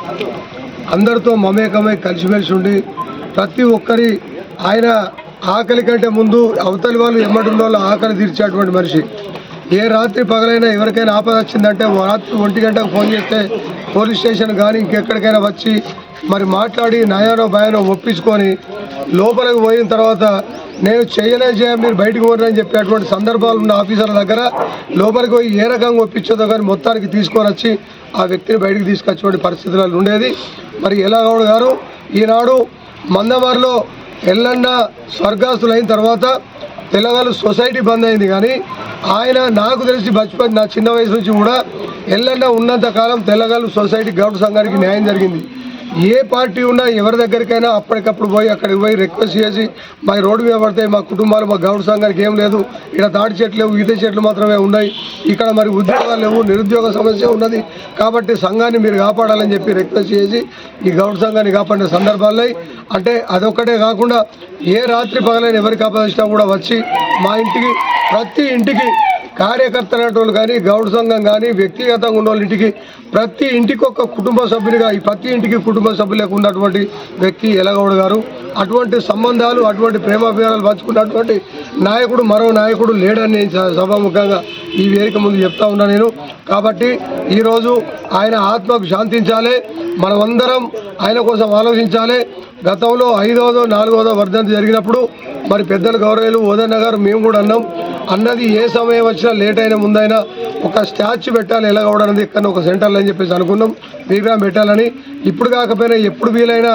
అందరితో మమేకమై కలిసిమెలిసి ఉండి ప్రతి ఒక్కరి ఆయన ఆకలి కంటే ముందు అవతలి వాళ్ళు ఎమ్మటి వాళ్ళు ఆకలి తీర్చేటువంటి మనిషి. ఏ రాత్రి పగలైనా ఎవరికైనా ఆపద వచ్చిందంటే రాత్రి 1 గంటకు ఫోన్ చేస్తే పోలీస్ స్టేషన్ కానీ ఇంకెక్కడికైనా వచ్చి మరి మాట్లాడి నయానో భయానో ఒప్పించుకొని లోపలికి పోయిన తర్వాత నేను చేయలేజే మీరు బయటకు పోరని చెప్పేటువంటి సందర్భాలు ఉన్న ఆఫీసర్ల దగ్గర లోపలికి పోయి ఏ రకంగా ఒప్పించదో కానీ మొత్తానికి తీసుకొని వచ్చి ఆ వ్యక్తిని బయటకు తీసుకొచ్చేటువంటి పరిస్థితులలో ఉండేది. మరి ఎల్లగౌడ్ గారు ఈనాడు మందమరిలో ఎల్లన్న స్వర్గాస్తులైన తర్వాత తెలంగాణ సొసైటీ బంద్ అయింది, కానీ ఆయన నాకు తెలిసి బచ్పన్ నా చిన్న వయసు నుంచి కూడా ఎల్లన్న ఉన్నంత కాలం తెలంగాణ సొసైటీ గౌడ సంఘానికి న్యాయం జరిగింది. ఏ పార్టీ ఉన్నా ఎవరి దగ్గరికైనా అప్పటికప్పుడు పోయి అక్కడికి పోయి రిక్వెస్ట్ చేసి మా రోడ్డు మీద పడతాయి, మా కుటుంబాలు, మా గౌడ సంఘానికి ఏం లేదు, ఇక్కడ తాటి చెట్లు లేవు, ఈత చెట్లు మాత్రమే ఉన్నాయి, ఇక్కడ మరి ఉద్యోగాలు లేవు, నిరుద్యోగ సమస్య ఉన్నది, కాబట్టి సంఘాన్ని మీరు కాపాడాలని చెప్పి రిక్వెస్ట్ చేసి ఈ గౌడ సంఘాన్ని కాపాడిన సందర్భాల్లో, అంటే అదొక్కటే కాకుండా ఏ రాత్రి పగలైన ఎవరికి ఆపదించినా కూడా వచ్చి మా ఇంటికి ప్రతి ఇంటికి కార్యకర్తలు అనేటోళ్ళు కానీ గౌడ సంఘం కానీ వ్యక్తిగతంగా ఉన్న వాళ్ళ ఇంటికి ప్రతి ఇంటికి ఒక కుటుంబ సభ్యునిగా ఈ ప్రతి ఇంటికి కుటుంబ సభ్యులకు ఉన్నటువంటి వ్యక్తి ఎల్లగౌడ్ గారు. అటువంటి సంబంధాలు, అటువంటి ప్రేమాభిమానాలు పంచుకున్నటువంటి నాయకుడు మరో నాయకుడు లేడని నేను సభాముఖంగా ఈ వేదిక ముందు చెప్తా ఉన్నా నేను. కాబట్టి ఈరోజు ఆయన ఆత్మకు శాంతించాలి, మనమందరం ఆయన కోసం ఆలోచించాలి. గతంలో 5వ 4వ వర్ధంతి జరిగినప్పుడు మరి పెద్దలు గౌరవులు ఓదన్న గారు మేము కూడా అన్నది ఏ సమయం వచ్చినా లేట్ అయినా ముందైనా ఒక స్టాచ్యూ పెట్టాలి ఎల్లగౌడ్ అనేది ఇక్కడ ఒక సెంటర్లో అని చెప్పేసి అనుకున్నాం, విగ్రహం పెట్టాలని. ఇప్పుడు కాకపోయినా ఎప్పుడు వీలైనా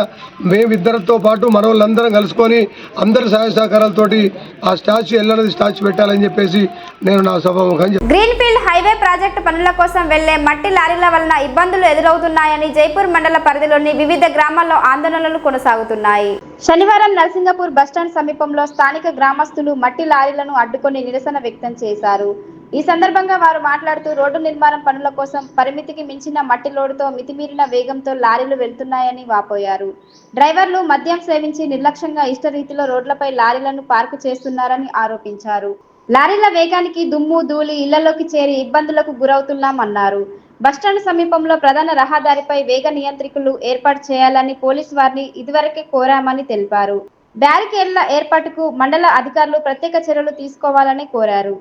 మేమిద్దరితో పాటు మన వాళ్ళందరం కలుసుకొని అందరి సహాయ సహకారాలతోటి ఆ స్టాచ్యూ ఎల్లనది స్టాచ్యూ పెట్టాలని చెప్పేసి నేను నా సభాముఖం. గ్రీన్ఫీల్డ్ హైవే ప్రాజెక్టు పనుల కోసం వెళ్లే మట్టి లారీల వలన ఇబ్బందులు ఎదురవుతున్నాయని జైపూర్ మండల పరిధిలోని వివిధ గ్రామాల్లో ఆందోళనలు కొనసాగుతున్నాయి. శనివారం నర్సింగపూర్ బస్టాండ్ సమీపంలో స్థానిక గ్రామస్తులు మట్టి లారీలను అడ్డుకొని నిరసన వ్యక్తం చేశారు. ఈ సందర్భంగా వారు మాట్లాడుతూ రోడ్డు నిర్మాణం పనుల కోసం పరిమితికి మించిన మట్టి లోడుతో మితిమీరిన వేగంతో లారీలు వెళ్తున్నాయని వాపోయారు. డ్రైవర్లు మద్యం సేవించి నిర్లక్ష్యంగా ఇష్టరీతిలో రోడ్లపై లారీలను పార్కు చేస్తున్నారని ఆరోపించారు. లారీల వేగానికి దుమ్ము ధూళి ఇళ్లలోకి చేరి ఇబ్బందులకు గురవుతున్నామన్నారు. బస్టాండ్ సమీపంలో ప్రధాన రహదారిపై వేగ నియంత్రికలు ఏర్పాటు చేయాలని పోలీసు వారిని ఇదివరకే కోరామని తెలిపారు. బ్యారికేడ్ల ఏర్పాటుకు మండల అధికారులు ప్రత్యేక చర్యలు తీసుకోవాలని కోరారు.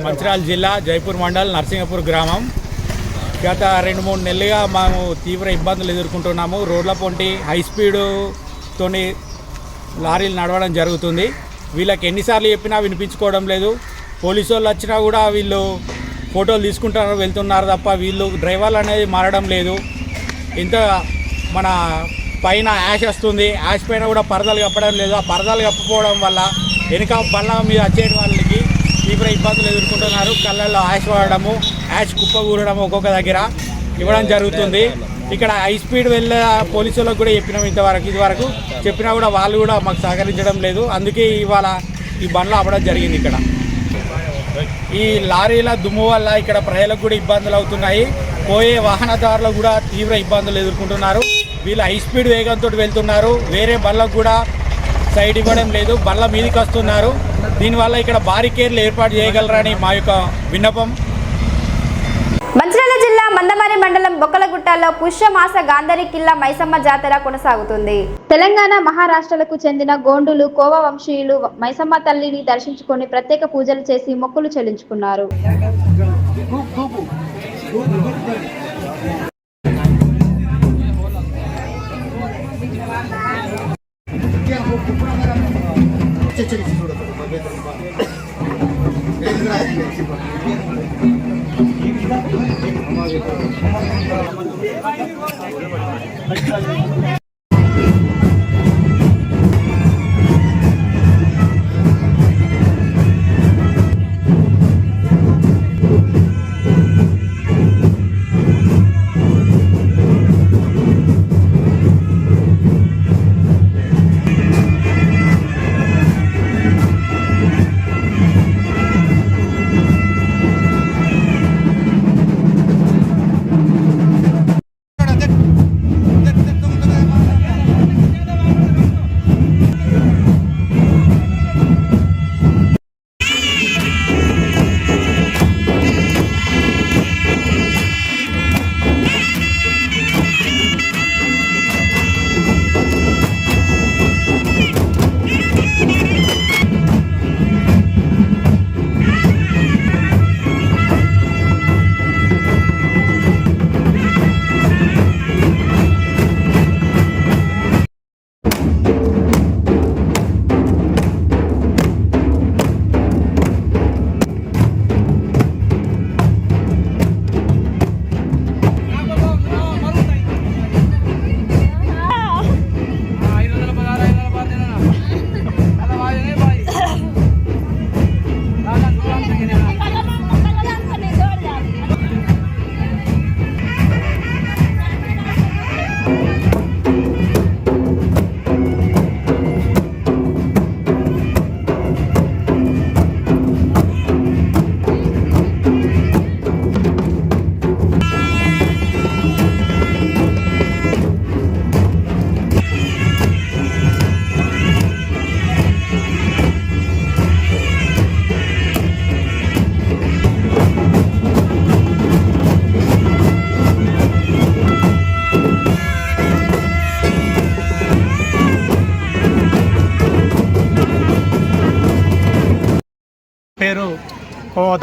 మంచిర్యాల జిల్లా జైపూర్ మండల్ నర్సింగపూర్ గ్రామం. గత 2-3 నెలలుగా మేము తీవ్ర ఇబ్బందులు ఎదుర్కొంటున్నాము. రోడ్ల పొంటి హై స్పీడుతోని లారీలు నడవడం జరుగుతుంది. వీళ్ళకి ఎన్నిసార్లు చెప్పినా వినిపించుకోవడం లేదు. పోలీసు వాళ్ళు వచ్చినా కూడా వీళ్ళు ఫోటోలు తీసుకుంటారు వెళ్తున్నారు తప్ప వీళ్ళు డ్రైవర్లు అనేది మారడం లేదు. ఇంత మన పైన యాష్ వస్తుంది, యాష్ పైన కూడా పరదాలు కప్పడం లేదు. ఆ పరదాలు కప్పకపోవడం వల్ల వెనుక బళ్ళ మీద వచ్చే వాళ్ళకి తీవ్ర ఇబ్బందులు ఎదుర్కొంటున్నారు. కళ్ళల్లో యాష్ వాడడము, యాష్ కుప్ప కూరడం ఒక్కొక్క దగ్గర ఇవ్వడం జరుగుతుంది. ఇక్కడ హై స్పీడ్ వెళ్ళే పోలీసులకు కూడా చెప్పినాం ఇదివరకు చెప్పినా కూడా వాళ్ళు కూడా మాకు సహకరించడం లేదు. అందుకే ఇవాళ ఈ బండ్లు ఆపడం జరిగింది. ఇక్కడ ఈ లారీల దుమ్ము వల్ల ఇక్కడ ప్రజలకు కూడా ఇబ్బందులు అవుతున్నాయి. పోయే వాహనదారులకు కూడా తీవ్ర ఇబ్బందులు ఎదుర్కొంటున్నారు. వీళ్ళు హై స్పీడ్ వేగంతో వెళ్తున్నారు. వేరే బళ్ళకు కూడా సైడ్ ఇవ్వడం లేదు, బళ్ళ మీదకి వస్తున్నారు. దీనివల్ల ఇక్కడ బారికేడ్లు ఏర్పాటు చేయగలరని మా యొక్క విన్నపం. మంచిర్యాల జిల్లా మందమరి మండలం బొక్కలగుట్టలో పుష్యమాస గాంధారి కిల్లా మైసమ్మ జాతర కొనసాగుతుంది. తెలంగాణ, మహారాష్ట్రలకు చెందిన గోండులు, కోవ వంశీయులు మైసమ్మ తల్లిని దర్శించుకొని ప్రత్యేక పూజలు చేసి మొక్కులు చెల్లించుకున్నారు.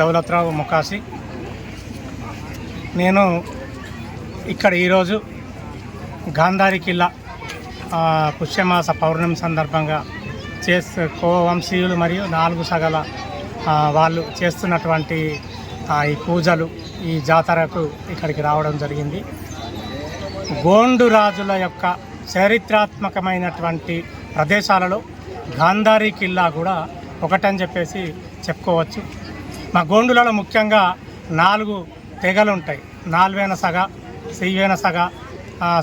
దౌలత్రావు ముకాసి. నేను ఇక్కడ ఈరోజు గాంధారి కిల్లా పుష్యమాస పౌర్ణమి సందర్భంగా కోవంశీయులు మరియు 4 సగల వాళ్ళు చేస్తున్నటువంటి ఈ పూజలు, ఈ జాతరకు ఇక్కడికి రావడం జరిగింది. గోండు రాజుల యొక్క చారిత్రాత్మకమైనటువంటి ప్రదేశాలలో గాంధారి కిల్లా కూడా ఒకటని చెప్పేసి చెప్పుకోవచ్చు. మా గోండులలో ముఖ్యంగా 4 తెగలు ఉంటాయి. 4వేన సగ, 6వేన సగ,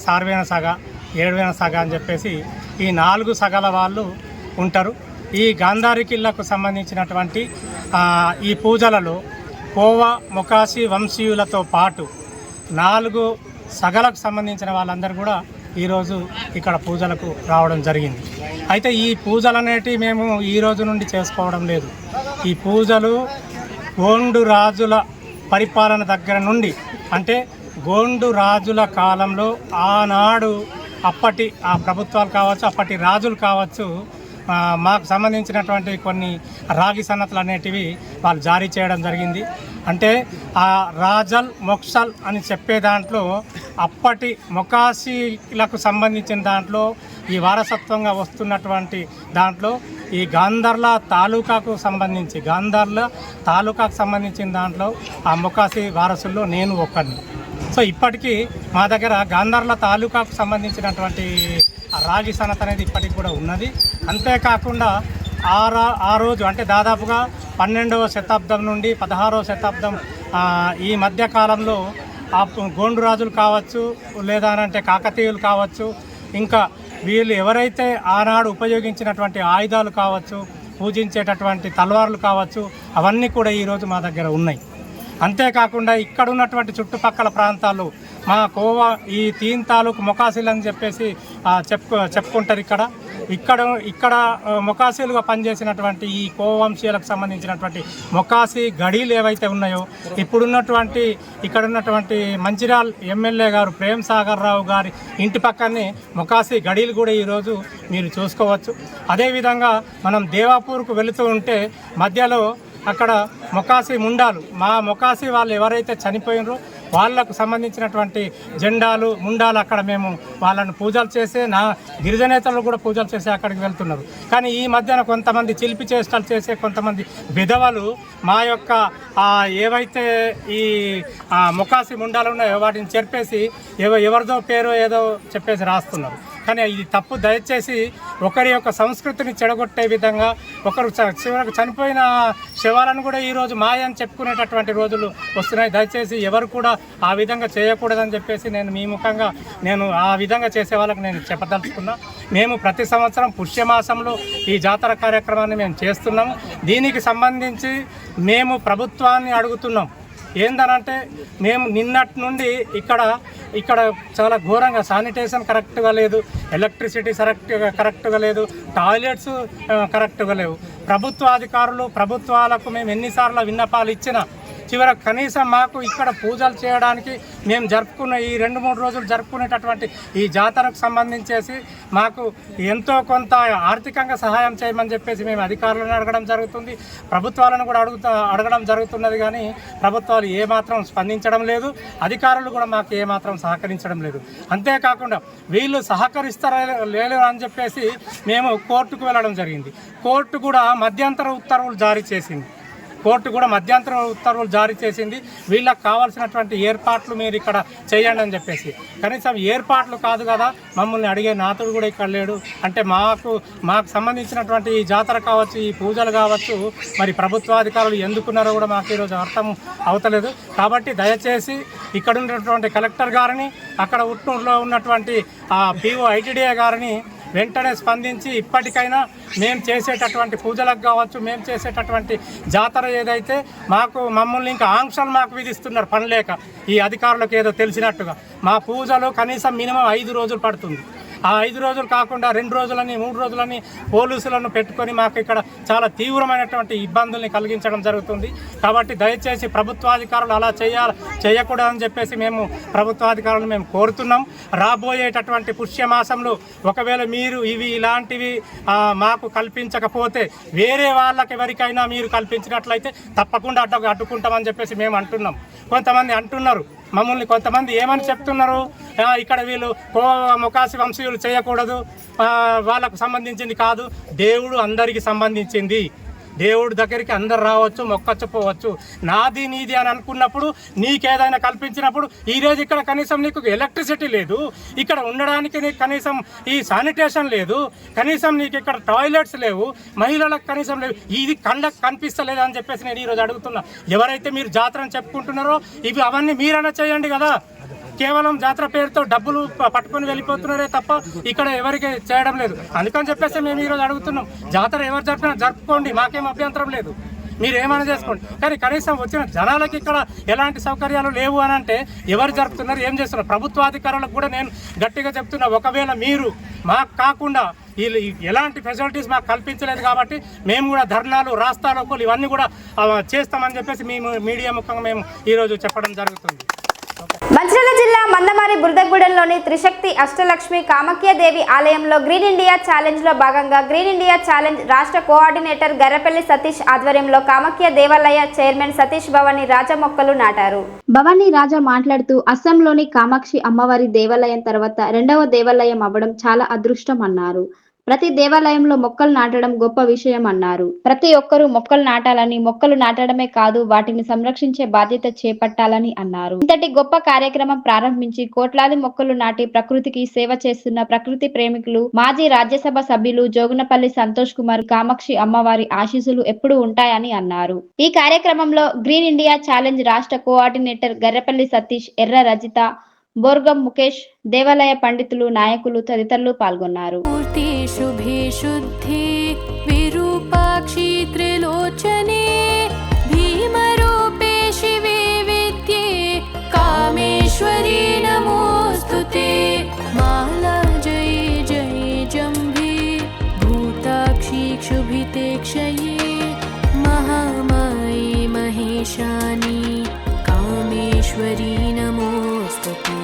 సార్వేన సగ, 7వేన సగ అని చెప్పేసి ఈ 4 సగల వాళ్ళు ఉంటారు. ఈ గాంధారి కిల్లాకు సంబంధించినటువంటి ఈ పూజలలో కోవా మొకాసి వంశీయులతో పాటు 4 సగలకు సంబంధించిన వాళ్ళందరూ కూడా ఈరోజు ఇక్కడ పూజలకు రావడం జరిగింది. అయితే ఈ పూజలు అనేటివి మేము ఈ రోజు నుండి చేసుకోవడం లేదు. ఈ పూజలు గోండు రాజుల పరిపాలన దగ్గర నుండి, అంటే గోండు రాజుల కాలంలో ఆనాడు అప్పటి ప్రభుత్వాలు కావచ్చు, అప్పటి రాజులు కావచ్చు, మాకు సంబంధించినటువంటి కొన్ని రాగి సన్నతులు అనేటివి వాళ్ళు జారీ చేయడం జరిగింది. అంటే ఆ రాజల్ మొక్సల్ అని చెప్పే దాంట్లో అప్పటి మొకాసీలకు సంబంధించిన దాంట్లో ఈ వారసత్వంగా వస్తున్నటువంటి దాంట్లో ఈ గాంధార్ల తాలూకాకు సంబంధించిన దాంట్లో ఆ మొకాసి వారసుల్లో నేను ఒకరిని. సో ఇప్పటికీ మా దగ్గర గాంధార్ల తాలూకాకు సంబంధించినటువంటి రాగి సనత్ అనేది ఇప్పటికి కూడా ఉన్నది. అంతేకాకుండా ఆ రోజు అంటే దాదాపుగా 12వ శతాబ్దం నుండి 16వ శతాబ్దం ఈ మధ్యకాలంలో గోండు రాజులు కావచ్చు, లేదా అంటే కాకతీయులు కావచ్చు, ఇంకా వీళ్ళు ఎవరైతే ఆనాడు ఉపయోగించినటువంటి ఆయుధాలు కావచ్చు, పూజించేటటువంటి తల్వార్లు కావచ్చు, అవన్నీ కూడా ఈరోజు మా దగ్గర ఉన్నాయి. అంతేకాకుండా ఇక్కడ ఉన్నటువంటి చుట్టుపక్కల ప్రాంతాలు మా కోవా ఈ 3 తాలూకు మొకాసీలు అని చెప్పేసి చెప్పుకుంటారు. ఇక్కడ మొకాసీలుగా పనిచేసినటువంటి ఈ కోవంశీయులకు సంబంధించినటువంటి మొకాసి గడీలు ఏవైతే ఉన్నాయో, ఇక్కడ ఉన్నటువంటి మంచిర్యాల ఎమ్మెల్యే గారు ప్రేమ్ సాగర్ రావు గారి ఇంటి పక్కనే మొకాసి గడీలు కూడా ఈరోజు మీరు చూసుకోవచ్చు. అదేవిధంగా మనం దేవాపూర్కు వెళుతూ ఉంటే మధ్యలో అక్కడ మొకాసి ముండాలు, మా మొకాసి వాళ్ళు ఎవరైతే చనిపోయినరో వాళ్ళకు సంబంధించినటువంటి జెండాలు ముండాలు అక్కడ మేము వాళ్ళను పూజలు చేసే గిరిజనేతలు కూడా పూజలు చేసి అక్కడికి వెళ్తున్నారు. కానీ ఈ మధ్యన కొంతమంది చిలిపి చేష్టలు చేసే కొంతమంది విధవలు మా యొక్క ఏవైతే ఈ మొకాసి ముండాలు ఉన్నాయో వాటిని చెరిపేసి ఎవరిదో పేరు ఏదో చెప్పేసి రాస్తున్నారు. కానీ ఇది తప్పు. దయచేసి ఒకరి యొక్క సంస్కృతిని చెడగొట్టే విధంగా ఒకరు చివరకు చనిపోయిన శవాలను కూడా ఈరోజు మాయ అని చెప్పుకునేటటువంటి రోజులు వస్తున్నాయి. దయచేసి ఎవరు కూడా ఆ విధంగా చేయకూడదని చెప్పేసి మీ ముఖంగా నేను ఆ విధంగా చేసే వాళ్ళకి నేను చెప్పదలుచుకున్నా. మేము ప్రతి సంవత్సరం పుష్యమాసంలో ఈ జాతర కార్యక్రమాన్ని మేము చేస్తున్నాము. దీనికి సంబంధించి మేము ప్రభుత్వాన్ని అడుగుతున్నాం. ఏందనంటే మేము నిన్నటి నుండి ఇక్కడ చాలా ఘోరంగా శానిటేషన్ కరెక్ట్గా లేదు, ఎలక్ట్రిసిటీ కరెక్ట్గా లేదు, టాయిలెట్స్ కరెక్ట్గా లేవు. ప్రభుత్వాలకు మేము ఎన్నిసార్లు విన్నపాలు ఇచ్చినా చివరకు కనీసం మాకు ఇక్కడ పూజలు చేయడానికి మేము జరుపుకున్న ఈ 2-3 రోజులు జరుపుకునేటటువంటి ఈ జాతరకు సంబంధించేసి మాకు ఎంతో కొంత ఆర్థికంగా సహాయం చేయమని చెప్పేసి మేము అధికారులను అడగడం జరుగుతుంది, ప్రభుత్వాలను కూడా అడగడం జరుగుతున్నది. కానీ ప్రభుత్వాలు ఏమాత్రం స్పందించడం లేదు, అధికారులు కూడా మాకు ఏమాత్రం సహకరించడం లేదు. అంతేకాకుండా వీళ్ళు సహకరిస్తారా లేదు అని చెప్పేసి మేము కోర్టుకు వెళ్ళడం జరిగింది. కోర్టు కూడా మధ్యంతర ఉత్తర్వులు జారీ చేసింది. వీళ్ళకి కావాల్సినటువంటి ఏర్పాట్లు మీరు ఇక్కడ చేయండి అని చెప్పేసి. కనీసం ఏర్పాట్లు కాదు కదా, మమ్మల్ని అడిగే నాతుడు కూడా ఇక్కడ లేడు. అంటే మాకు సంబంధించినటువంటి ఈ జాతర కావచ్చు, ఈ పూజలు కావచ్చు, మరి ప్రభుత్వాధికారులు ఎందుకున్నారో కూడా మాకు ఈరోజు అర్థం అవుతలేదు. కాబట్టి దయచేసి ఇక్కడ ఉన్నటువంటి కలెక్టర్ గారిని, అక్కడ ఉట్నూరులో ఉన్నటువంటి పిఓ ఐటీడీఏ గారిని వెంటనే స్పందించి ఇప్పటికైనా మేము చేసేటటువంటి పూజలకు కావచ్చు, మేము చేసేటటువంటి జాతర ఏదైతే మమ్మల్ని ఇంకా ఆంక్షలు మాకు విధిస్తున్నారు పని లేక, ఈ అధికారులకు ఏదో తెలిసినట్టుగా. మా పూజలు కనీసం మినిమం 5 రోజులు పడుతుంది. ఆ 5 రోజులు కాకుండా 2 రోజులని 3 రోజులని పోలీసులను పెట్టుకొని మాకు ఇక్కడ చాలా తీవ్రమైనటువంటి ఇబ్బందుల్ని కలిగించడం జరుగుతుంది. కాబట్టి దయచేసి ప్రభుత్వాధికారులు అలా చేయకూడదని చెప్పేసి మేము ప్రభుత్వాధికారులను మేము కోరుతున్నాం. రాబోయేటటువంటి పుష్యమాసంలో ఒకవేళ మీరు ఇలాంటివి మాకు కల్పించకపోతే వేరే వాళ్ళకి ఎవరికైనా మీరు కల్పించినట్లయితే తప్పకుండా అడ్డుకుంటామని చెప్పేసి మేము అంటున్నాం. కొంతమంది అంటున్నారు మమ్మల్ని, కొంతమంది ఏమని చెప్తున్నారు, ఇక్కడ వీళ్ళు మొకాసి వంశీయులు చేయకూడదు, వాళ్ళకు సంబంధించింది కాదు. దేవుడు అందరికీ సంబంధించింది. దేవుడి దగ్గరికి అందరు రావచ్చు, మొక్కచ్చిపోవచ్చు. నాది నీది అని అనుకున్నప్పుడు నీకేదైనా కల్పించినప్పుడు ఈరోజు ఇక్కడ కనీసం నీకు ఎలక్ట్రిసిటీ లేదు, ఇక్కడ ఉండడానికి నీకు కనీసం ఈ శానిటేషన్ లేదు, కనీసం నీకు ఇక్కడ టాయిలెట్స్ లేవు, మహిళలకు కనీసం లేవు, ఇది కళ్ళకు కనిపిస్తలేదు అని చెప్పేసి నేను ఈరోజు అడుగుతున్నా. ఎవరైతే మీరు జాతరని చెప్పుకుంటున్నారో అవన్నీ మీరైనా చేయండి కదా. కేవలం జాతర పేరుతో డబ్బులు పట్టుకొని వెళ్ళిపోతున్నారే తప్ప ఇక్కడ ఎవరికి చేయడం లేదు. అందుకని చెప్పేసి మేము ఈరోజు అడుగుతున్నాం, జాతర ఎవరు జరిపినా జరుపుకోండి, మాకేం అభ్యంతరం లేదు, మీరు ఏమైనా చేసుకోండి. కానీ కనీసం వచ్చిన జనాలకి ఇక్కడ ఎలాంటి సౌకర్యాలు లేవు అని అంటే ఎవరు జరుపుతున్నారు, ఏం చేస్తున్నారు? ప్రభుత్వాధికారులకు కూడా నేను గట్టిగా చెప్తున్నా, ఒకవేళ మీరు మాకు కాకుండా వీళ్ళు ఎలాంటి ఫెసిలిటీస్ మాకు కల్పించలేదు కాబట్టి మేము కూడా ధర్నాలు, రాస్తారోకోలు ఇవన్నీ కూడా చేస్తామని చెప్పేసి మేము మీడియా ముఖంగా మేము ఈరోజు చెప్పడం జరుగుతుంది. మంచిర్యాల జిల్లా మందమారి బురదగూడెంలోని త్రిశక్తి అష్టలక్ష్మి కామాఖ్యాదేవి ఆలయంలో గ్రీన్ ఇండియా ఛాలెంజ్ లో భాగంగా గ్రీన్ ఇండియా ఛాలెంజ్ రాష్ట్ర కోఆర్డినేటర్ గర్రపల్లి సతీష్ ఆధ్వర్యంలో కామాఖ్య దేవాలయ చైర్మన్ సతీష్ భవానీ రాజా మొక్కలు నాటారు. భవానీ రాజా మాట్లాడుతూ అస్సాంలోని కామాక్షి అమ్మవారి దేవాలయం తర్వాత 2వ దేవాలయం అవ్వడం చాలా అదృష్టం అన్నారు. ప్రతి దేవాలయంలో మొక్కలు నాటడం గొప్ప విషయం అన్నారు. ప్రతి ఒక్కరూ మొక్కలు నాటాలని, మొక్కలు నాటడమే కాదు వాటిని సంరక్షించే బాధ్యత చేపట్టాలని అన్నారు. ఇంతటి గొప్ప కార్యక్రమం ప్రారంభించి కోట్లాది మొక్కలు నాటి ప్రకృతికి సేవ చేస్తున్న ప్రకృతి ప్రేమికులు మాజీ రాజ్యసభ సభ్యులు జోగునపల్లి సంతోష్ కుమార్ కామాక్షి అమ్మవారి ఆశీస్సులు ఎప్పుడూ ఉంటాయని అన్నారు. ఈ కార్యక్రమంలో గ్రీన్ ఇండియా ఛాలెంజ్ రాష్ట్ర కోఆర్డినేటర్ గర్రపల్లి సతీష్, ఎర్ర రజిత, బోర్గం ముఖేష్, దేవాలయ పండితులు, నాయకులు తదితరులు పాల్గొన్నారు. శుభే శుద్ధి విరూపాక్షి త్రిలోచనే భీమరూపే శివే విద్యే కామేశ్వరీ నమోస్తుతే మాలా జయ జయ జంభే భూతాక్షి క్షుభితే క్షయే మహామాయే మహేశాని కామేశ్వరీ నమోస్తుతే.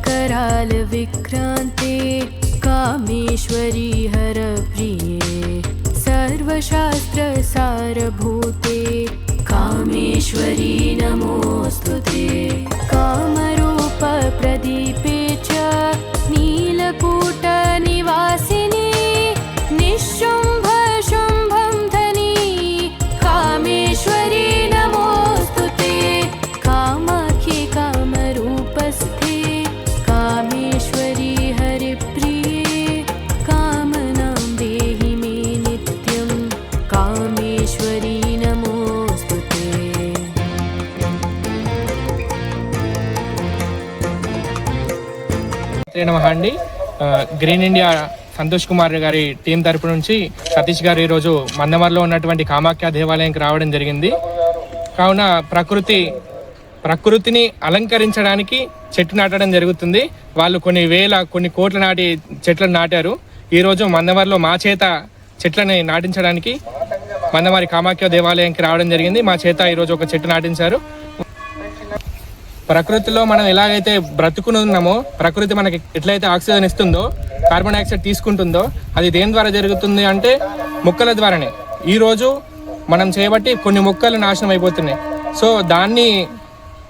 कराल विक्रांते कामेश्वरी हर प्रिये सर्वशास्त्र सारभूते कामेश्वरी नमोस्तुते. कामरूप प्रदीपे च नीलकूट निवासिनी निशुंभ शुंभं धनी कामेश्वरी नमोस्तुते. कामाख्ये कामरूपस्थे कामेश्वरी हरिप्रिये कामनां देहि मे नित्यं कामेश्वरी नमोस्तुते. నమః అండి. గ్రీన్ ఇండియా సంతోష్ కుమార్ గారి టీం తరపు నుంచి సతీష్ గారు ఈరోజు మందమర్లో ఉన్నటువంటి కామాఖ్య దేవాలయంకి రావడం జరిగింది. కావున ప్రకృతిని అలంకరించడానికి చెట్టు నాటడం జరుగుతుంది. వాళ్ళు కొన్ని కోట్ల నాటి చెట్లను నాటారు. ఈరోజు మందమర్లో మా చేత చెట్లని నాటించడానికి మందమరి కామాఖ్య దేవాలయంకి రావడం జరిగింది. మా చేత ఈరోజు ఒక చెట్టు నాటించారు. ప్రకృతిలో మనం ఎలాగైతే బ్రతుకునున్నామో, ప్రకృతి మనకి ఎట్లయితే ఆక్సిజన్ ఇస్తుందో, కార్బన్ డైఆక్సైడ్ తీసుకుంటుందో, అది దేని ద్వారా జరుగుతుంది అంటే మొక్కల ద్వారానే. ఈరోజు మనం చేయబట్టి కొన్ని మొక్కలు నాశనం అయిపోతున్నాయి. సో దాన్ని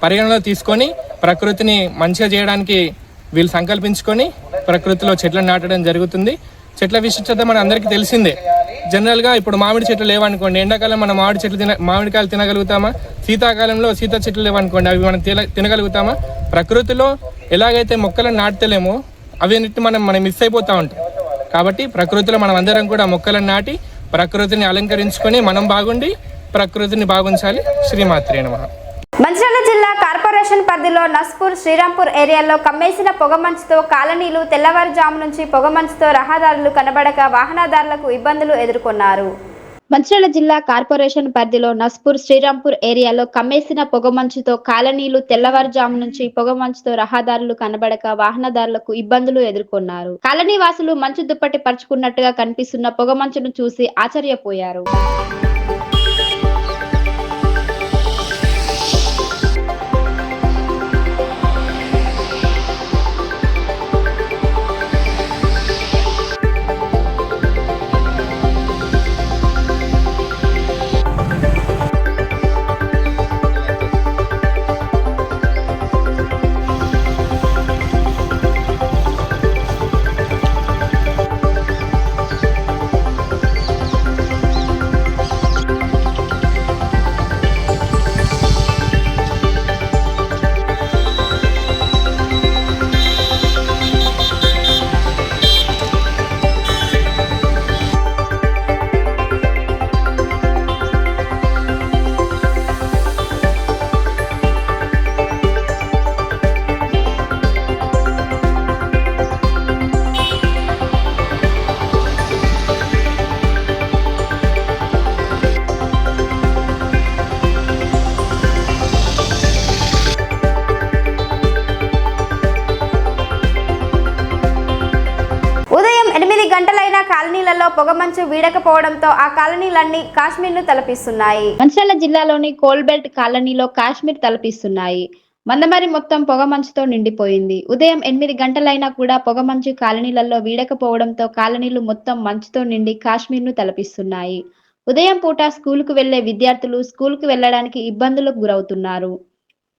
పరిగణలో తీసుకొని ప్రకృతిని మంచిగా చేయడానికి వీళ్ళు సంకల్పించుకొని ప్రకృతిలో చెట్లను నాటడం జరుగుతుంది. చెట్ల విశిష్టత మన అందరికీ తెలిసిందే. జనరల్గా ఇప్పుడు మామిడి చెట్లు లేవనుకోండి, ఎండాకాలం మనం మామిడికాయలు తినగలుగుతామా? శీతాకాలంలో సీత చెట్లు లేవనుకోండి, అవి మనం తినగలుగుతామా? ప్రకృతిలో ఎలాగైతే మొక్కలను నాటుతలేమో అవన్నిటిని మనం మిస్ అయిపోతూ ఉంటాం. కాబట్టి ప్రకృతిలో మనం అందరం కూడా మొక్కలను నాటి ప్రకృతిని అలంకరించుకొని మనం బాగుండి ప్రకృతిని బాగుంచాలి. శ్రీమాత్రే నమః. మంచిర్యాల జిల్లా కార్పొరేషన్ పరిధిలో నస్పూర్ శ్రీరాంపూర్ ఏరియాలో కమ్మేసిన పొగమంచుతో కాలనీలు తెల్లవారుజాము నుంచి పొగమంచుతో రహదారులు కనబడక వాహనదారులకు ఇబ్బందులు ఎదుర్కొన్నారు. మంచిర్యాల జిల్లా కార్పొరేషన్ పరిధిలో నస్పూర్ శ్రీరాంపూర్ ఏరియాలో కమ్మేసిన పొగమంచుతో కాలనీలు తెల్లవారుజాము నుంచి పొగమంచుతో రహదారులు కనబడక వాహనదారులకు ఇబ్బందులు ఎదుర్కొన్నారు. కాలనీ వాసులు మంచు దుప్పటి పరుచుకున్నట్టుగా కనిపిస్తున్న పొగమంచును చూసి ఆశ్చర్యపోయారు. కాలనీలలో పొగమంచు వీడకపోవడంతో ఆ కాలనీలన్నీ కాశ్మీర్ను తలపిస్తున్నాయి. మంచిర్యాల జిల్లాలోని కోల్బెల్ట్ కాలనీలో కాశ్మీర్ తలపిస్తున్నాయి. మందమరి మొత్తం పొగమంచుతో నిండిపోయింది. ఉదయం 8 గంటలైనా కూడా పొగమంచు కాలనీలలో వీడకపోవడంతో కాలనీలు మొత్తం మంచుతో నిండి కాశ్మీర్ను తలపిస్తున్నాయి. ఉదయం పూట స్కూలుకు వెళ్లే విద్యార్థులు స్కూలుకు వెళ్లడానికి ఇబ్బందులకు గురవుతున్నారు.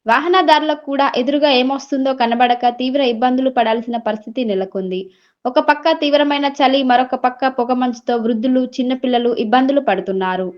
వాహనదారులకు కూడా ఎదురుగా ఏమొస్తుందో కనబడక తీవ్ర ఇబ్బందులు పడాల్సిన పరిస్థితి నెలకొంది. ఒక పక్క తీవ్రమైన చలి, మరొక పక్క పొగమంచుతో వృద్ధులు, చిన్నపిల్లలు ఇబ్బందులు పడుతున్నారు.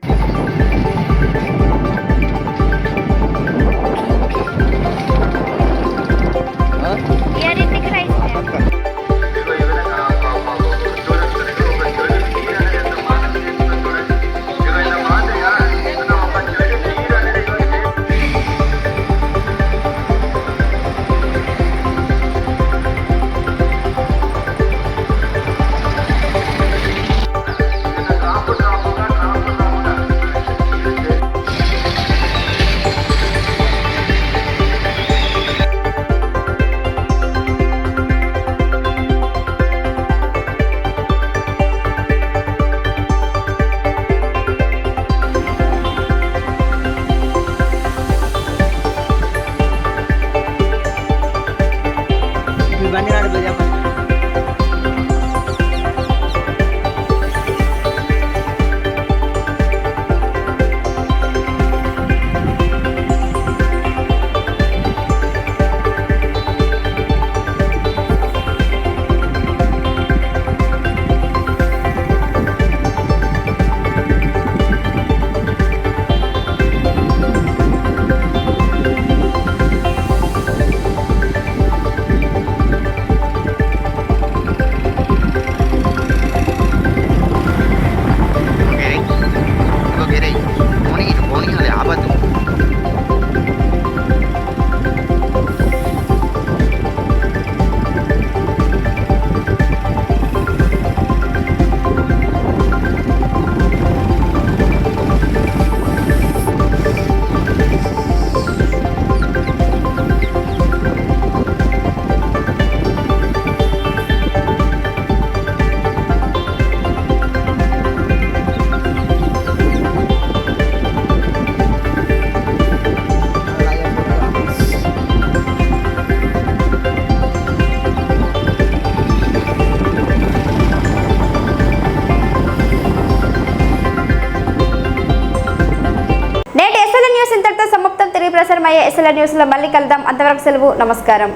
ప్రసారమయ్యే SLR న్యూస్ లో మళ్ళీ కలుద్దాం. అంతవరకు సెలవు. నమస్కారం.